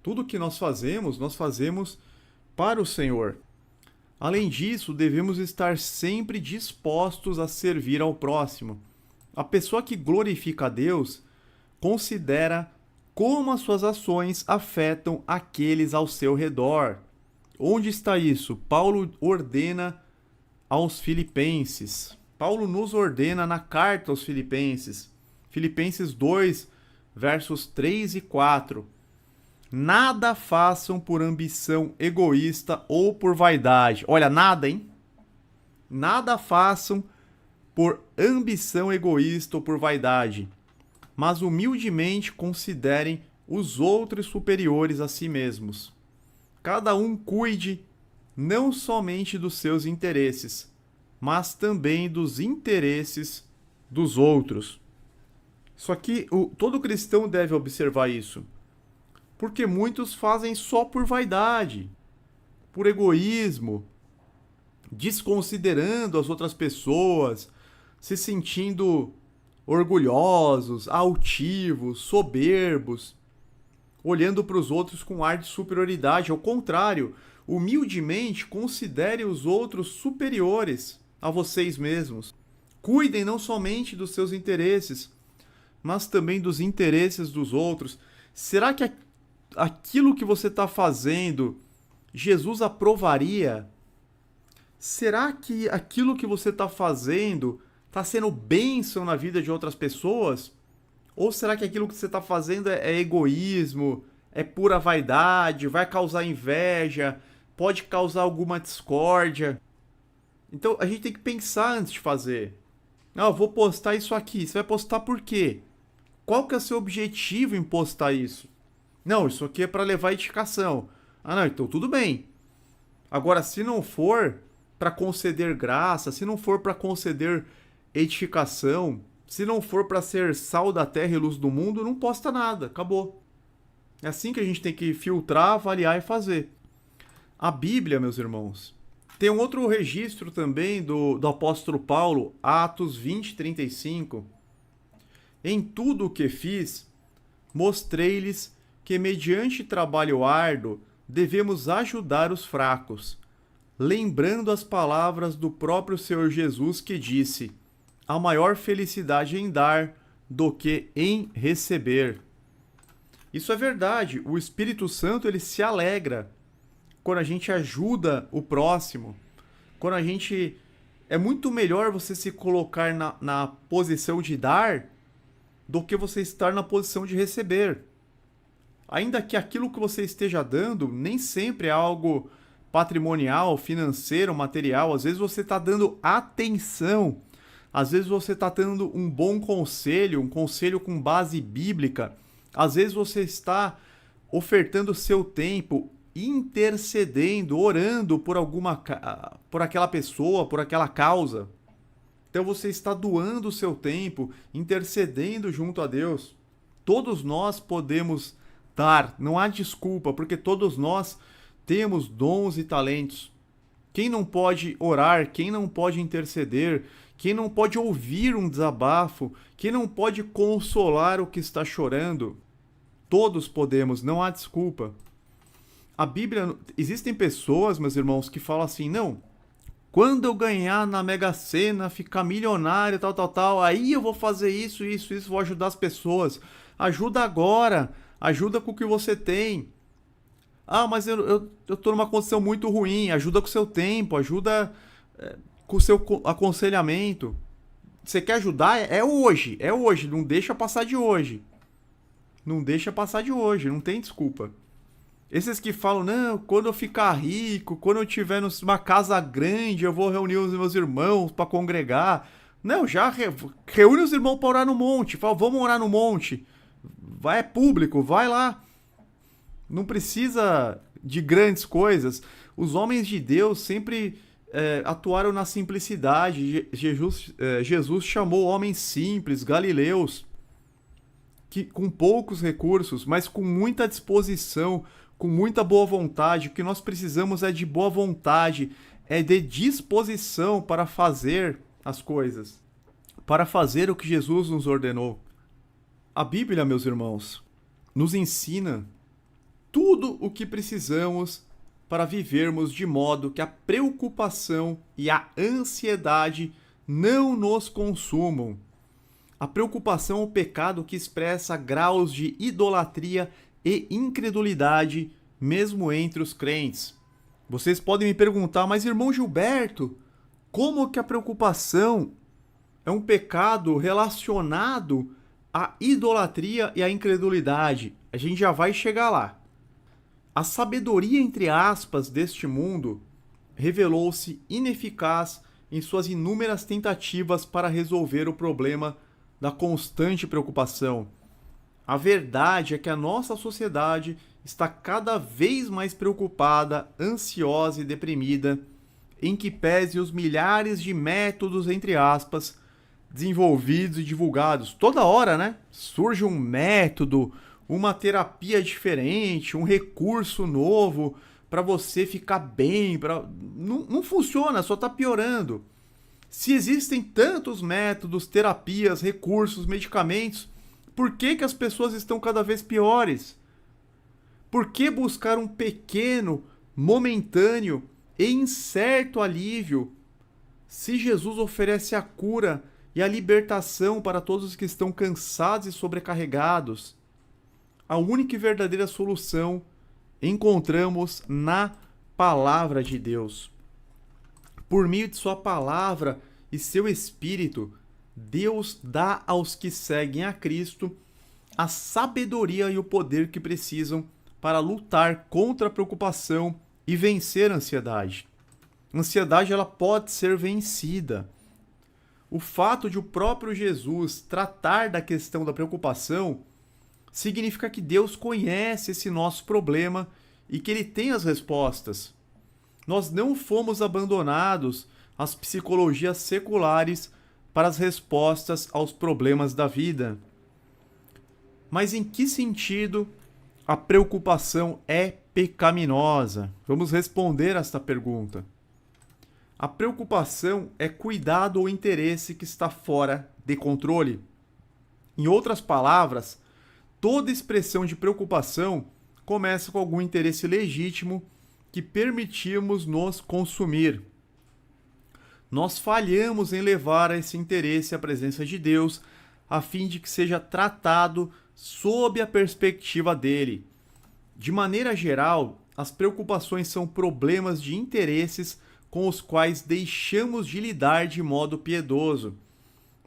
Tudo que nós fazemos para o Senhor. Além disso, devemos estar sempre dispostos a servir ao próximo. A pessoa que glorifica a Deus considera como as suas ações afetam aqueles ao seu redor. Onde está isso? Paulo ordena aos Filipenses. Paulo nos ordena na carta aos Filipenses. Filipenses 2, versos 3 e 4. Nada façam por ambição egoísta ou por vaidade. Olha, nada, hein? Nada façam por ambição egoísta ou por vaidade, mas humildemente considerem os outros superiores a si mesmos. Cada um cuide não somente dos seus interesses, mas também dos interesses dos outros. Só que todo cristão deve observar isso, porque muitos fazem só por vaidade, por egoísmo, desconsiderando as outras pessoas, se sentindo orgulhosos, altivos, soberbos, olhando para os outros com ar de superioridade. Ao contrário, humildemente considere os outros superiores a vocês mesmos. Cuidem não somente dos seus interesses, mas também dos interesses dos outros. Será que aquilo que você está fazendo, Jesus aprovaria? Será que aquilo que você está fazendo está sendo bênção na vida de outras pessoas? Ou será que aquilo que você está fazendo é egoísmo, é pura vaidade, vai causar inveja, pode causar alguma discórdia? Então a gente tem que pensar antes de fazer. Ah, eu vou postar isso aqui. Você vai postar por quê? Qual que é o seu objetivo em postar isso? Não, isso aqui é para levar edificação. Ah, não, então tudo bem. Agora, se não for para conceder graça, se não for para conceder edificação, se não for para ser sal da terra e luz do mundo, não posta nada. Acabou. É assim que a gente tem que filtrar, avaliar e fazer. A Bíblia, meus irmãos, tem um outro registro também do apóstolo Paulo, Atos 20, 35. Em tudo o que fiz, mostrei-lhes que, mediante trabalho árduo, devemos ajudar os fracos, lembrando as palavras do próprio Senhor Jesus que disse: há maior felicidade em dar do que em receber. Isso é verdade. O Espírito Santo ele se alegra quando a gente ajuda o próximo, quando a gente... É muito melhor você se colocar na posição de dar do que você estar na posição de receber. Ainda que aquilo que você esteja dando nem sempre é algo patrimonial, financeiro, material. Às vezes você está dando atenção. Às vezes você está dando um bom conselho, um conselho com base bíblica. Às vezes você está ofertando seu tempo, intercedendo, orando por aquela pessoa, por aquela causa. Então você está doando o seu tempo, intercedendo junto a Deus. Todos nós podemos dar, não há desculpa, porque todos nós temos dons e talentos. Quem não pode orar, quem não pode interceder, quem não pode ouvir um desabafo, quem não pode consolar o que está chorando? Todos podemos, não há desculpa. A Bíblia, existem pessoas, meus irmãos, que falam assim, não, quando eu ganhar na Mega Sena, ficar milionário, tal, aí eu vou fazer isso, vou ajudar as pessoas. Ajuda agora, ajuda com o que você tem. Ah, mas eu tô numa condição muito ruim, ajuda com o seu tempo, ajuda com o seu aconselhamento. Você quer ajudar? É hoje, não deixa passar de hoje. Não deixa passar de hoje, não tem desculpa. Esses que falam, não, quando eu ficar rico, quando eu tiver numa casa grande, eu vou reunir os meus irmãos para congregar. Não, já reúne os irmãos para orar no monte. Fala, vamos orar no monte. Vai, é público, vai lá. Não precisa de grandes coisas. Os homens de Deus sempre atuaram na simplicidade. Jesus chamou homens simples, galileus, que, com poucos recursos, mas com muita disposição, com muita boa vontade. O que nós precisamos é de boa vontade, é de disposição para fazer as coisas, para fazer o que Jesus nos ordenou. A Bíblia, meus irmãos, nos ensina tudo o que precisamos para vivermos de modo que a preocupação e a ansiedade não nos consumam. A preocupação é um pecado que expressa graus de idolatria e incredulidade, mesmo entre os crentes. Vocês podem me perguntar, mas irmão Gilberto, como que a preocupação é um pecado relacionado à idolatria e à incredulidade? A gente já vai chegar lá. A sabedoria, entre aspas, deste mundo revelou-se ineficaz em suas inúmeras tentativas para resolver o problema da constante preocupação. A verdade é que a nossa sociedade está cada vez mais preocupada, ansiosa e deprimida, em que pese os milhares de métodos, entre aspas, desenvolvidos e divulgados. Toda hora, né? Surge um método, uma terapia diferente, um recurso novo para você ficar bem. Não funciona, só está piorando. Se existem tantos métodos, terapias, recursos, medicamentos, por que as pessoas estão cada vez piores? Por que buscar um pequeno, momentâneo e incerto alívio se Jesus oferece a cura e a libertação para todos os que estão cansados e sobrecarregados? A única e verdadeira solução encontramos na palavra de Deus. Por meio de sua palavra e seu Espírito, Deus dá aos que seguem a Cristo a sabedoria e o poder que precisam para lutar contra a preocupação e vencer a ansiedade. A ansiedade ela pode ser vencida. O fato de o próprio Jesus tratar da questão da preocupação significa que Deus conhece esse nosso problema e que Ele tem as respostas. Nós não fomos abandonados às psicologias seculares para as respostas aos problemas da vida. Mas em que sentido a preocupação é pecaminosa? Vamos responder esta pergunta. A preocupação é cuidado ou interesse que está fora de controle. Em outras palavras, toda expressão de preocupação começa com algum interesse legítimo que permitimos nos consumir. Nós falhamos em levar esse interesse à presença de Deus, a fim de que seja tratado sob a perspectiva dele. De maneira geral, as preocupações são problemas de interesses com os quais deixamos de lidar de modo piedoso.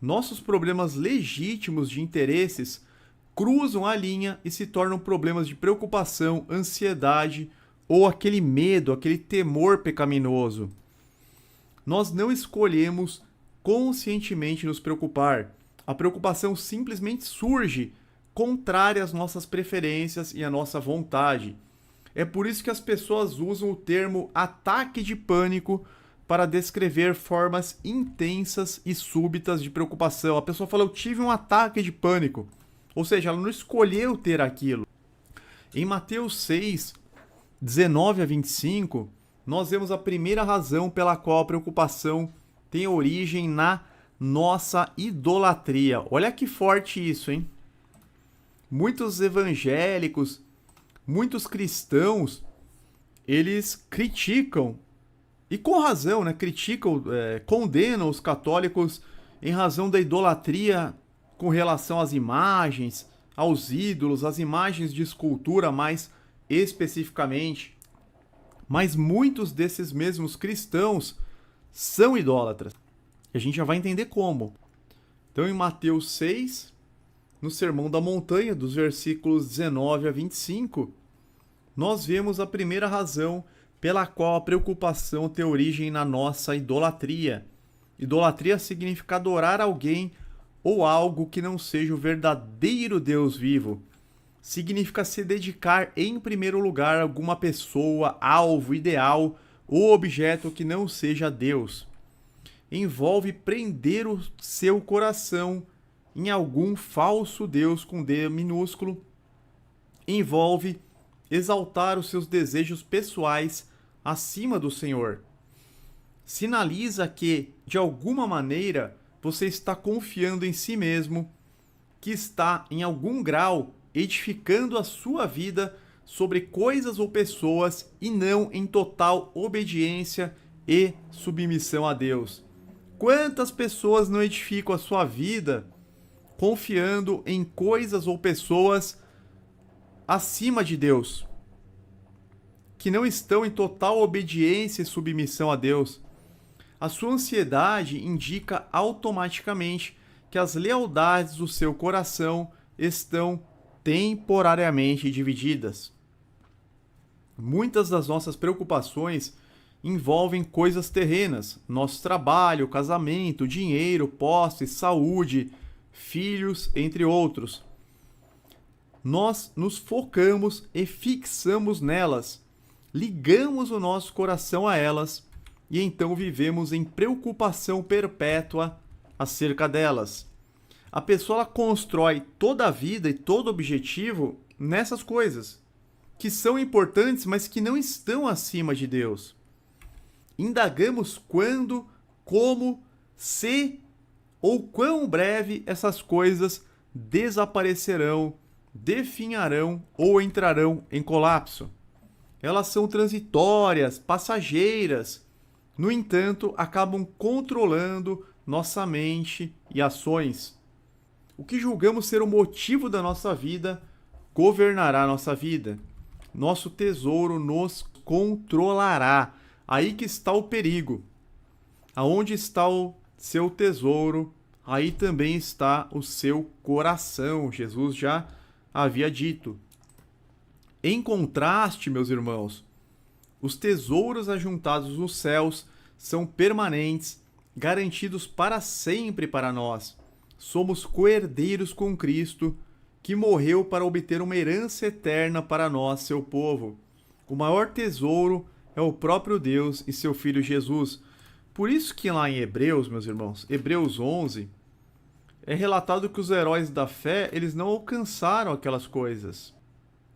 Nossos problemas legítimos de interesses cruzam a linha e se tornam problemas de preocupação, ansiedade ou aquele medo, aquele temor pecaminoso. Nós não escolhemos conscientemente nos preocupar. A preocupação simplesmente surge contrária às nossas preferências e à nossa vontade. É por isso que as pessoas usam o termo ataque de pânico para descrever formas intensas e súbitas de preocupação. A pessoa fala, eu tive um ataque de pânico. Ou seja, ela não escolheu ter aquilo. Em Mateus 6, 19 a 25, nós vemos a primeira razão pela qual a preocupação tem origem na nossa idolatria. Olha que forte isso, hein? Muitos evangélicos, muitos cristãos, eles criticam, e com razão, né? Criticam, condenam os católicos em razão da idolatria com relação às imagens, aos ídolos, às imagens de escultura mais especificamente. Mas muitos desses mesmos cristãos são idólatras. E a gente já vai entender como. Então, em Mateus 6, no Sermão da Montanha, dos versículos 19 a 25, nós vemos a primeira razão pela qual a preocupação tem origem na nossa idolatria. Idolatria significa adorar alguém ou algo que não seja o verdadeiro Deus vivo. Significa se dedicar em primeiro lugar a alguma pessoa, alvo, ideal ou objeto que não seja Deus. Envolve prender o seu coração em algum falso Deus com D minúsculo. Envolve exaltar os seus desejos pessoais acima do Senhor. Sinaliza que, de alguma maneira, você está confiando em si mesmo, que está, em algum grau, edificando a sua vida sobre coisas ou pessoas e não em total obediência e submissão a Deus. Quantas pessoas não edificam a sua vida confiando em coisas ou pessoas acima de Deus, que não estão em total obediência e submissão a Deus? A sua ansiedade indica automaticamente que as lealdades do seu coração estão temporariamente divididas. Muitas das nossas preocupações envolvem coisas terrenas, nosso trabalho, casamento, dinheiro, posses, saúde, filhos, entre outros. Nós nos focamos e fixamos nelas, ligamos o nosso coração a elas e então vivemos em preocupação perpétua acerca delas. A pessoa ela constrói toda a vida e todo objetivo nessas coisas, que são importantes, mas que não estão acima de Deus. Indagamos quando, como, se ou quão breve essas coisas desaparecerão, definharão ou entrarão em colapso. Elas são transitórias, passageiras, no entanto, acabam controlando nossa mente e ações. O que julgamos ser o motivo da nossa vida governará a nossa vida. Nosso tesouro nos controlará. Aí que está o perigo. Aonde está o seu tesouro, aí também está o seu coração. Jesus já havia dito. Em contraste, meus irmãos, os tesouros ajuntados nos céus são permanentes, garantidos para sempre para nós. Somos co-herdeiros com Cristo, que morreu para obter uma herança eterna para nós, seu povo. O maior tesouro é o próprio Deus e seu Filho Jesus. Por isso que lá em Hebreus, meus irmãos, Hebreus 11, é relatado que os heróis da fé, eles não alcançaram aquelas coisas.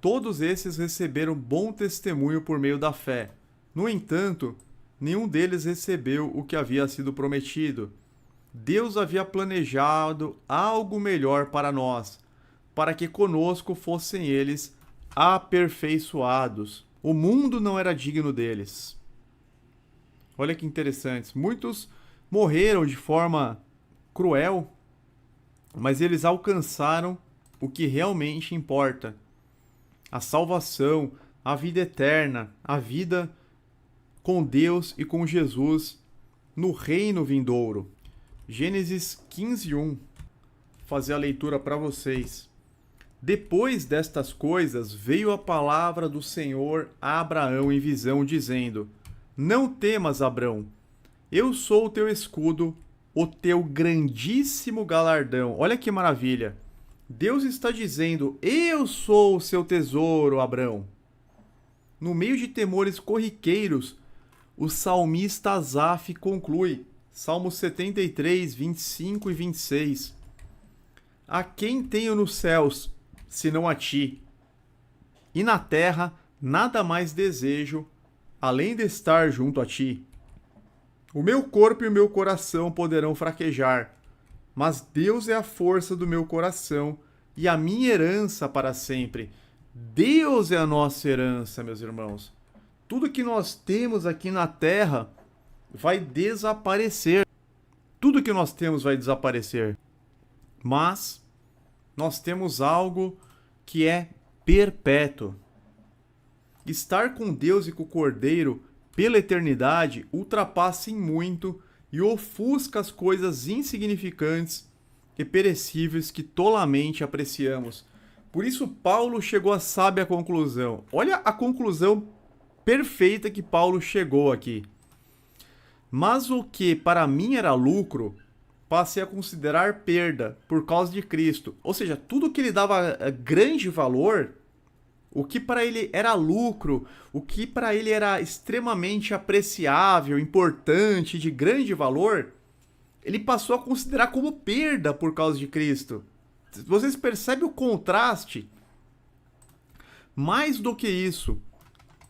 Todos esses receberam bom testemunho por meio da fé. No entanto, nenhum deles recebeu o que havia sido prometido. Deus havia planejado algo melhor para nós, para que conosco fossem eles aperfeiçoados. O mundo não era digno deles. Olha que interessante. Muitos morreram de forma cruel, mas eles alcançaram o que realmente importa: a salvação, a vida eterna, a vida com Deus e com Jesus no reino vindouro. Gênesis 15:1. Fazer a leitura para vocês. Depois destas coisas, veio a palavra do Senhor a Abraão em visão, dizendo: Não temas, Abrão, eu sou o teu escudo, o teu grandíssimo galardão. Olha que maravilha! Deus está dizendo: eu sou o seu tesouro, Abrão. No meio de temores corriqueiros, o salmista Asaf conclui, Salmo 73, 25 e 26. A quem tenho nos céus, senão a ti? E na terra, nada mais desejo, além de estar junto a ti. O meu corpo e o meu coração poderão fraquejar, mas Deus é a força do meu coração e a minha herança para sempre. Deus é a nossa herança, meus irmãos. Tudo que nós temos aqui na terra vai desaparecer. Tudo que nós temos vai desaparecer. Mas nós temos algo que é perpétuo. Estar com Deus e com o Cordeiro pela eternidade ultrapassa em muito e ofusca as coisas insignificantes e perecíveis que tolamente apreciamos. Por isso Paulo chegou à sábia conclusão. Olha a conclusão perfeita que Paulo chegou aqui. Mas o que para mim era lucro, passei a considerar perda por causa de Cristo. Ou seja, tudo que ele dava grande valor, o que para ele era lucro, o que para ele era extremamente apreciável, importante, de grande valor, ele passou a considerar como perda por causa de Cristo. Vocês percebem o contraste? Mais do que isso,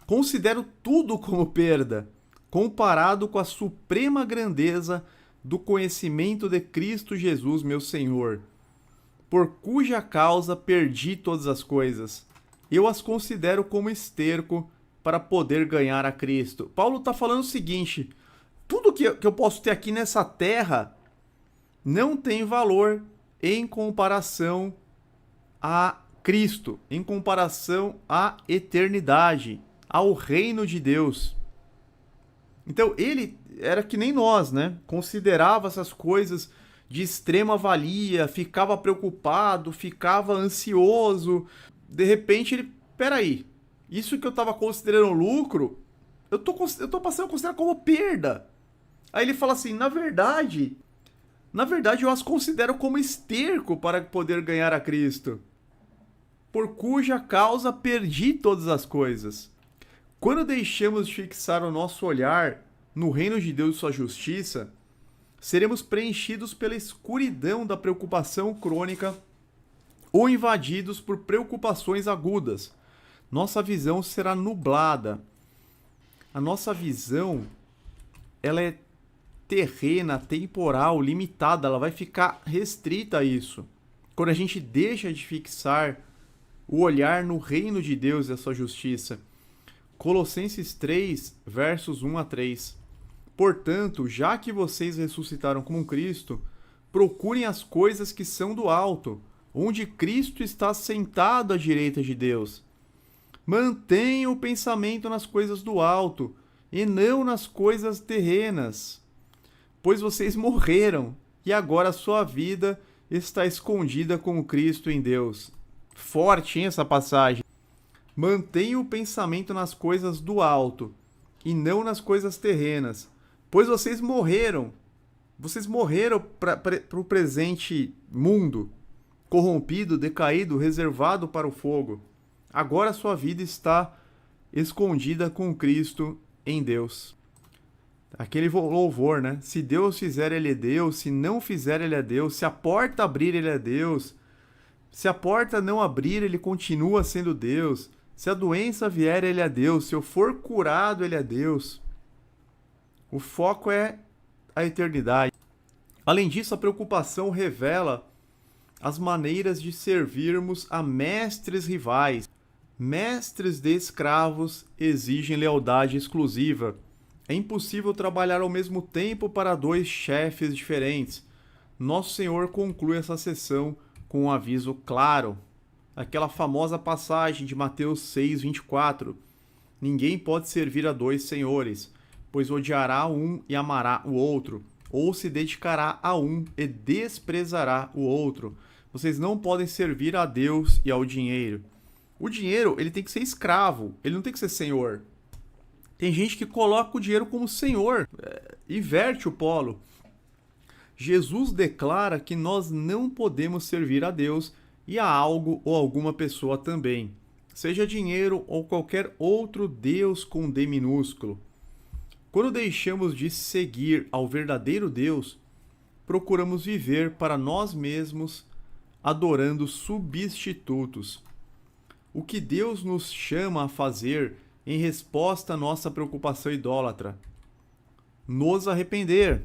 considero tudo como perda, comparado com a suprema grandeza do conhecimento de Cristo Jesus, meu Senhor, por cuja causa perdi todas as coisas. Eu as considero como esterco para poder ganhar a Cristo. Paulo está falando o seguinte: tudo que eu posso ter aqui nessa terra não tem valor em comparação a Cristo, em comparação à eternidade, ao reino de Deus. Então ele era que nem nós, né? Considerava essas coisas de extrema valia, ficava preocupado, ficava ansioso. De repente ele, peraí, isso que eu estava considerando lucro, eu tô passando a considerar como perda. Aí ele fala assim, na verdade eu as considero como esterco para poder ganhar a Cristo, por cuja causa perdi todas as coisas. Quando deixamos de fixar o nosso olhar no reino de Deus e sua justiça, seremos preenchidos pela escuridão da preocupação crônica ou invadidos por preocupações agudas. Nossa visão será nublada. A nossa visão, ela é terrena, temporal, limitada, ela vai ficar restrita a isso. Quando a gente deixa de fixar o olhar no reino de Deus e a sua justiça. Colossenses 3, versos 1 a 3. Portanto, já que vocês ressuscitaram com Cristo, procurem as coisas que são do alto, onde Cristo está sentado à direita de Deus. Mantenham o pensamento nas coisas do alto, e não nas coisas terrenas. Pois vocês morreram, e agora a sua vida está escondida com Cristo em Deus. Forte, hein, essa passagem. Mantenha o pensamento nas coisas do alto, e não nas coisas terrenas. Pois vocês morreram, Vocês morreram para o presente mundo, corrompido, decaído, reservado para o fogo. Agora a sua vida está escondida com Cristo em Deus. Aquele louvor, né? Se Deus fizer, Ele é Deus. Se não fizer, Ele é Deus. Se a porta abrir, Ele é Deus. Se a porta não abrir, Ele continua sendo Deus. Se a doença vier, Ele é Deus. Se eu for curado, Ele é Deus. O foco é a eternidade. Além disso, a preocupação revela as maneiras de servirmos a mestres rivais. Mestres de escravos exigem lealdade exclusiva. É impossível trabalhar ao mesmo tempo para dois chefes diferentes. Nosso Senhor conclui essa sessão com um aviso claro. Aquela famosa passagem de Mateus 6:24. Ninguém pode servir a dois senhores, pois odiará um e amará o outro, ou se dedicará a um e desprezará o outro. Vocês não podem servir a Deus e ao dinheiro. O dinheiro, ele tem que ser escravo, ele não tem que ser senhor. Tem gente que coloca o dinheiro como senhor, inverte o polo. Jesus declara que nós não podemos servir a Deus e a algo ou alguma pessoa também, seja dinheiro ou qualquer outro Deus com D minúsculo. Quando deixamos de seguir ao verdadeiro Deus, procuramos viver para nós mesmos, adorando substitutos. O que Deus nos chama a fazer em resposta à nossa preocupação idólatra? Nos arrepender.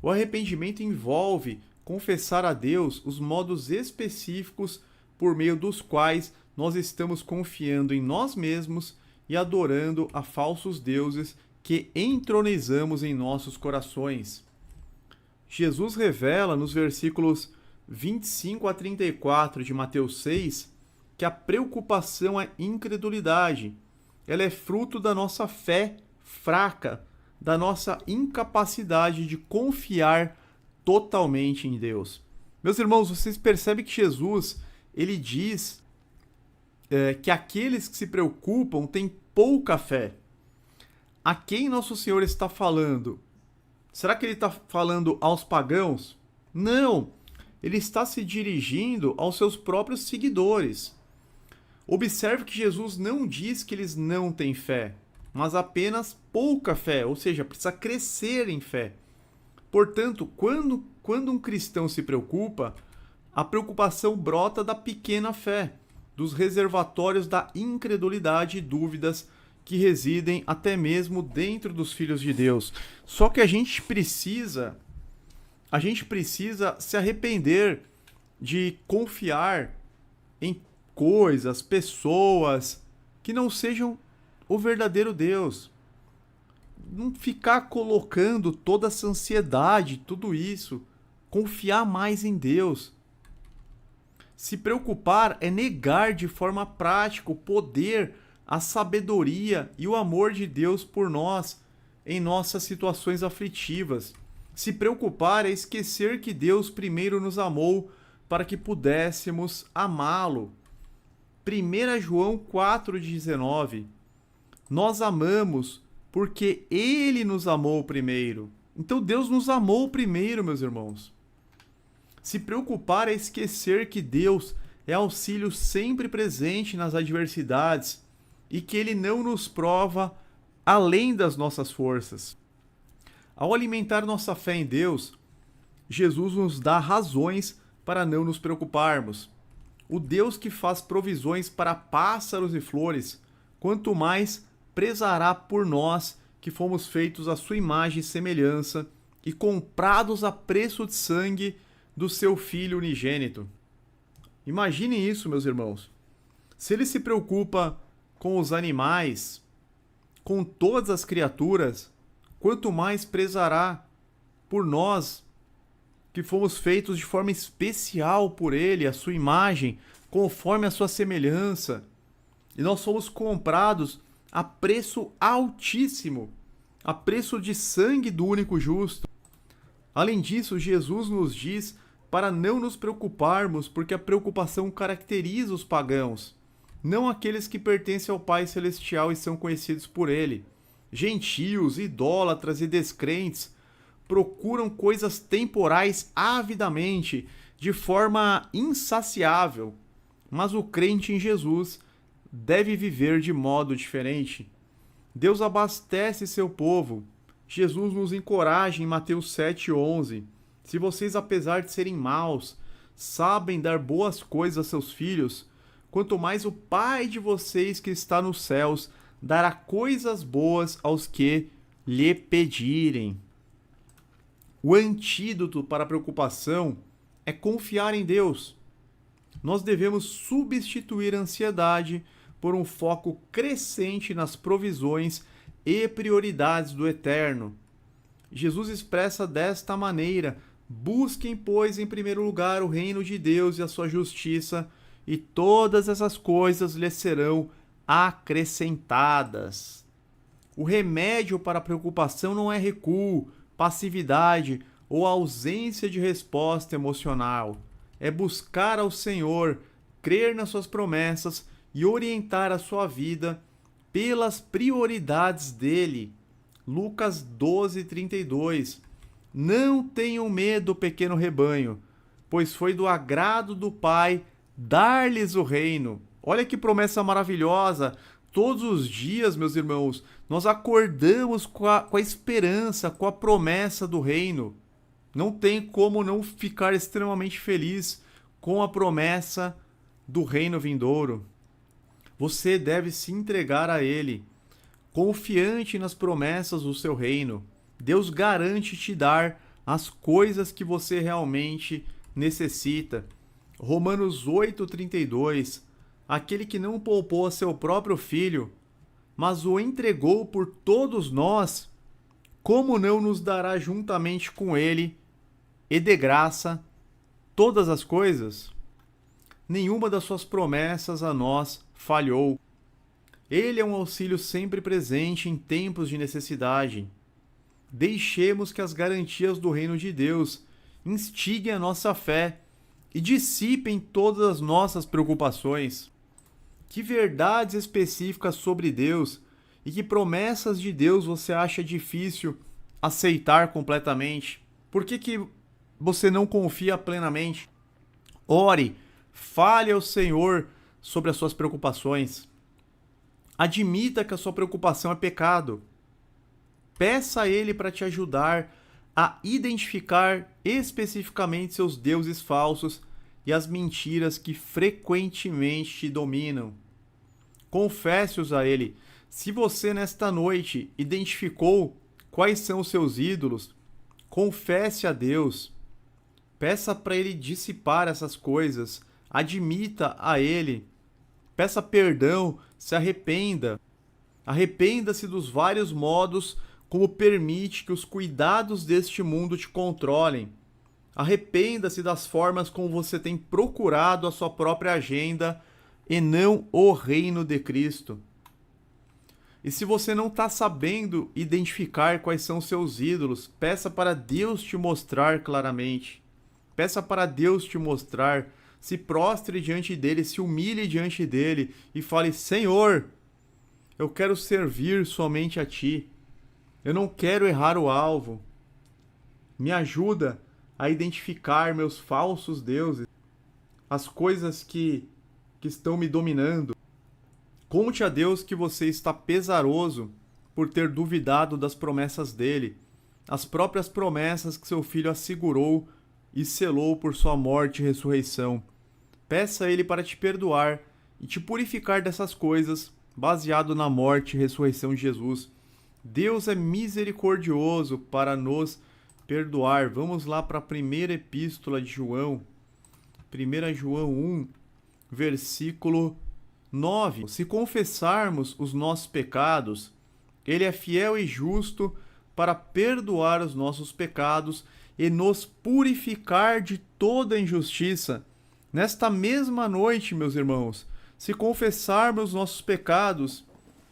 O arrependimento envolve confessar a Deus os modos específicos por meio dos quais nós estamos confiando em nós mesmos e adorando a falsos deuses que entronizamos em nossos corações. Jesus revela nos versículos 25 a 34 de Mateus 6 que a preocupação é incredulidade. Ela é fruto da nossa fé fraca, da nossa incapacidade de confiar totalmente em Deus. Meus irmãos, vocês percebem que Jesus, ele diz que aqueles que se preocupam têm pouca fé. A quem Nosso Senhor está falando? Será que ele está falando aos pagãos? Não, ele está se dirigindo aos seus próprios seguidores. Observe que Jesus não diz que eles não têm fé, mas apenas pouca fé, ou seja, precisa crescer em fé. Portanto, quando um cristão se preocupa, a preocupação brota da pequena fé, dos reservatórios da incredulidade e dúvidas que residem até mesmo dentro dos filhos de Deus. Só que a gente precisa se arrepender de confiar em coisas, pessoas que não sejam o verdadeiro Deus. Não ficar colocando toda essa ansiedade, tudo isso. Confiar mais em Deus. Se preocupar é negar de forma prática o poder, a sabedoria e o amor de Deus por nós em nossas situações aflitivas. Se preocupar é esquecer que Deus primeiro nos amou para que pudéssemos amá-lo. 1 João 4,19. Nós amamos porque Ele nos amou primeiro. Então Deus nos amou primeiro, meus irmãos. Se preocupar é esquecer que Deus é auxílio sempre presente nas adversidades e que Ele não nos prova além das nossas forças. Ao alimentar nossa fé em Deus, Jesus nos dá razões para não nos preocuparmos. O Deus que faz provisões para pássaros e flores, quanto mais prezará por nós que fomos feitos à sua imagem e semelhança e comprados a preço de sangue do seu Filho unigênito. Imagine isso, meus irmãos. Se ele se preocupa com os animais, com todas as criaturas, quanto mais prezará por nós, que fomos feitos de forma especial por ele, a sua imagem, conforme a sua semelhança. E nós somos comprados a preço altíssimo, a preço de sangue do único justo. Além disso, Jesus nos diz para não nos preocuparmos, porque a preocupação caracteriza os pagãos, não aqueles que pertencem ao Pai Celestial e são conhecidos por ele. Gentios, idólatras e descrentes procuram coisas temporais avidamente, de forma insaciável. Mas o crente em Jesus deve viver de modo diferente. Deus abastece seu povo. Jesus nos encoraja em Mateus 7,11. Se vocês, apesar de serem maus, sabem dar boas coisas a seus filhos, quanto mais o Pai de vocês que está nos céus dará coisas boas aos que lhe pedirem. O antídoto para a preocupação é confiar em Deus. Nós devemos substituir a ansiedade por um foco crescente nas provisões e prioridades do Eterno. Jesus expressa desta maneira: busquem, pois, em primeiro lugar o reino de Deus e a sua justiça, e todas essas coisas lhes serão acrescentadas. O remédio para a preocupação não é recuo, passividade ou ausência de resposta emocional. É buscar ao Senhor, crer nas suas promessas e orientar a sua vida pelas prioridades dele. Lucas 12:32. Não tenham medo, pequeno rebanho, pois foi do agrado do Pai dar-lhes o reino. Olha que promessa maravilhosa! Todos os dias, meus irmãos, nós acordamos com a esperança, com a promessa do reino. Não tem como não ficar extremamente feliz com a promessa do reino vindouro. Você deve se entregar a Ele, confiante nas promessas do seu reino. Deus garante te dar as coisas que você realmente necessita. Romanos 8:32. Aquele que não poupou a seu próprio filho, mas o entregou por todos nós, como não nos dará juntamente com ele e de graça todas as coisas? Nenhuma das suas promessas a nós falhou. Ele é um auxílio sempre presente em tempos de necessidade. Deixemos que as garantias do reino de Deus instiguem a nossa fé e dissipem todas as nossas preocupações. Que verdades específicas sobre Deus e que promessas de Deus você acha difícil aceitar completamente? Por que você não confia plenamente? Ore, fale ao Senhor sobre as suas preocupações. Admita que a sua preocupação é pecado. Peça a Ele para te ajudar a identificar especificamente seus deuses falsos e as mentiras que frequentemente te dominam. Confesse-os a Ele. Se você nesta noite identificou quais são os seus ídolos, confesse a Deus. Peça para Ele dissipar essas coisas. Admita a Ele. Peça perdão, se arrependa. Arrependa-se dos vários modos como permite que os cuidados deste mundo te controlem. Arrependa-se das formas como você tem procurado a sua própria agenda e não o reino de Cristo. E se você não está sabendo identificar quais são os seus ídolos, peça para Deus te mostrar claramente. Peça para Deus te mostrar. Se prostre diante dele, se humilhe diante dele e fale: Senhor, eu quero servir somente a ti. Eu não quero errar o alvo. Me ajuda a identificar meus falsos deuses, as coisas que estão me dominando. Conte a Deus que você está pesaroso por ter duvidado das promessas dele, as próprias promessas que seu filho assegurou e selou por sua morte e ressurreição. Peça a Ele para te perdoar e te purificar dessas coisas, baseado na morte e ressurreição de Jesus. Deus é misericordioso para nos perdoar. Vamos lá para a primeira epístola de João, 1 João 1, versículo 9. Se confessarmos os nossos pecados, Ele é fiel e justo para perdoar os nossos pecados e nos purificar de toda injustiça. Nesta mesma noite, meus irmãos, se confessarmos os nossos pecados,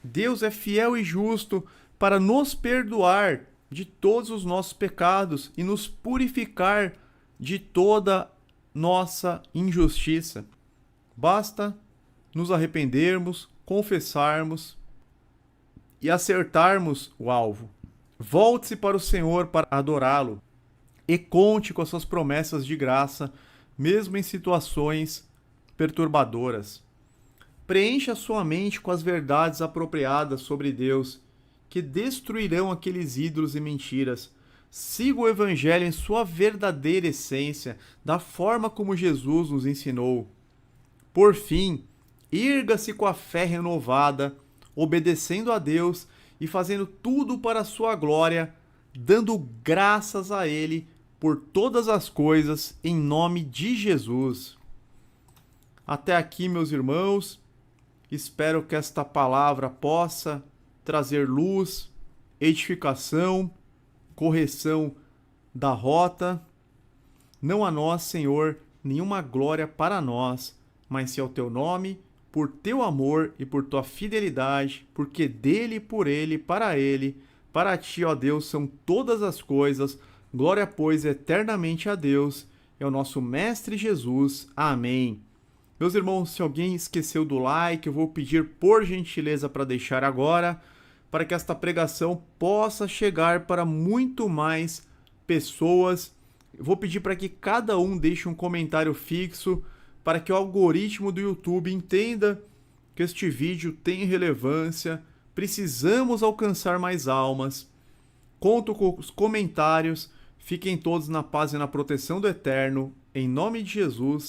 Deus é fiel e justo para nos perdoar de todos os nossos pecados e nos purificar de toda nossa injustiça. Basta nos arrependermos, confessarmos e acertarmos o alvo. Volte-se para o Senhor para adorá-lo e conte com as suas promessas de graça, mesmo em situações perturbadoras. Preencha sua mente com as verdades apropriadas sobre Deus, que destruirão aqueles ídolos e mentiras. Siga o Evangelho em sua verdadeira essência, da forma como Jesus nos ensinou. Por fim, erga-se com a fé renovada, obedecendo a Deus e fazendo tudo para a sua glória, dando graças a Ele por todas as coisas, em nome de Jesus. Até aqui, meus irmãos, espero que esta palavra possa trazer luz, edificação, correção da rota. Não a nós, Senhor, nenhuma glória para nós, mas se ao teu nome, por teu amor e por tua fidelidade, porque dele, por ele, para ti, ó Deus, são todas as coisas. Glória, pois, eternamente a Deus, é o nosso Mestre Jesus. Amém. Meus irmãos, se alguém esqueceu do like, eu vou pedir por gentileza para deixar agora, para que esta pregação possa chegar para muito mais pessoas. Eu vou pedir para que cada um deixe um comentário fixo, para que o algoritmo do YouTube entenda que este vídeo tem relevância, precisamos alcançar mais almas. Conto com os comentários, fiquem todos na paz e na proteção do Eterno, em nome de Jesus.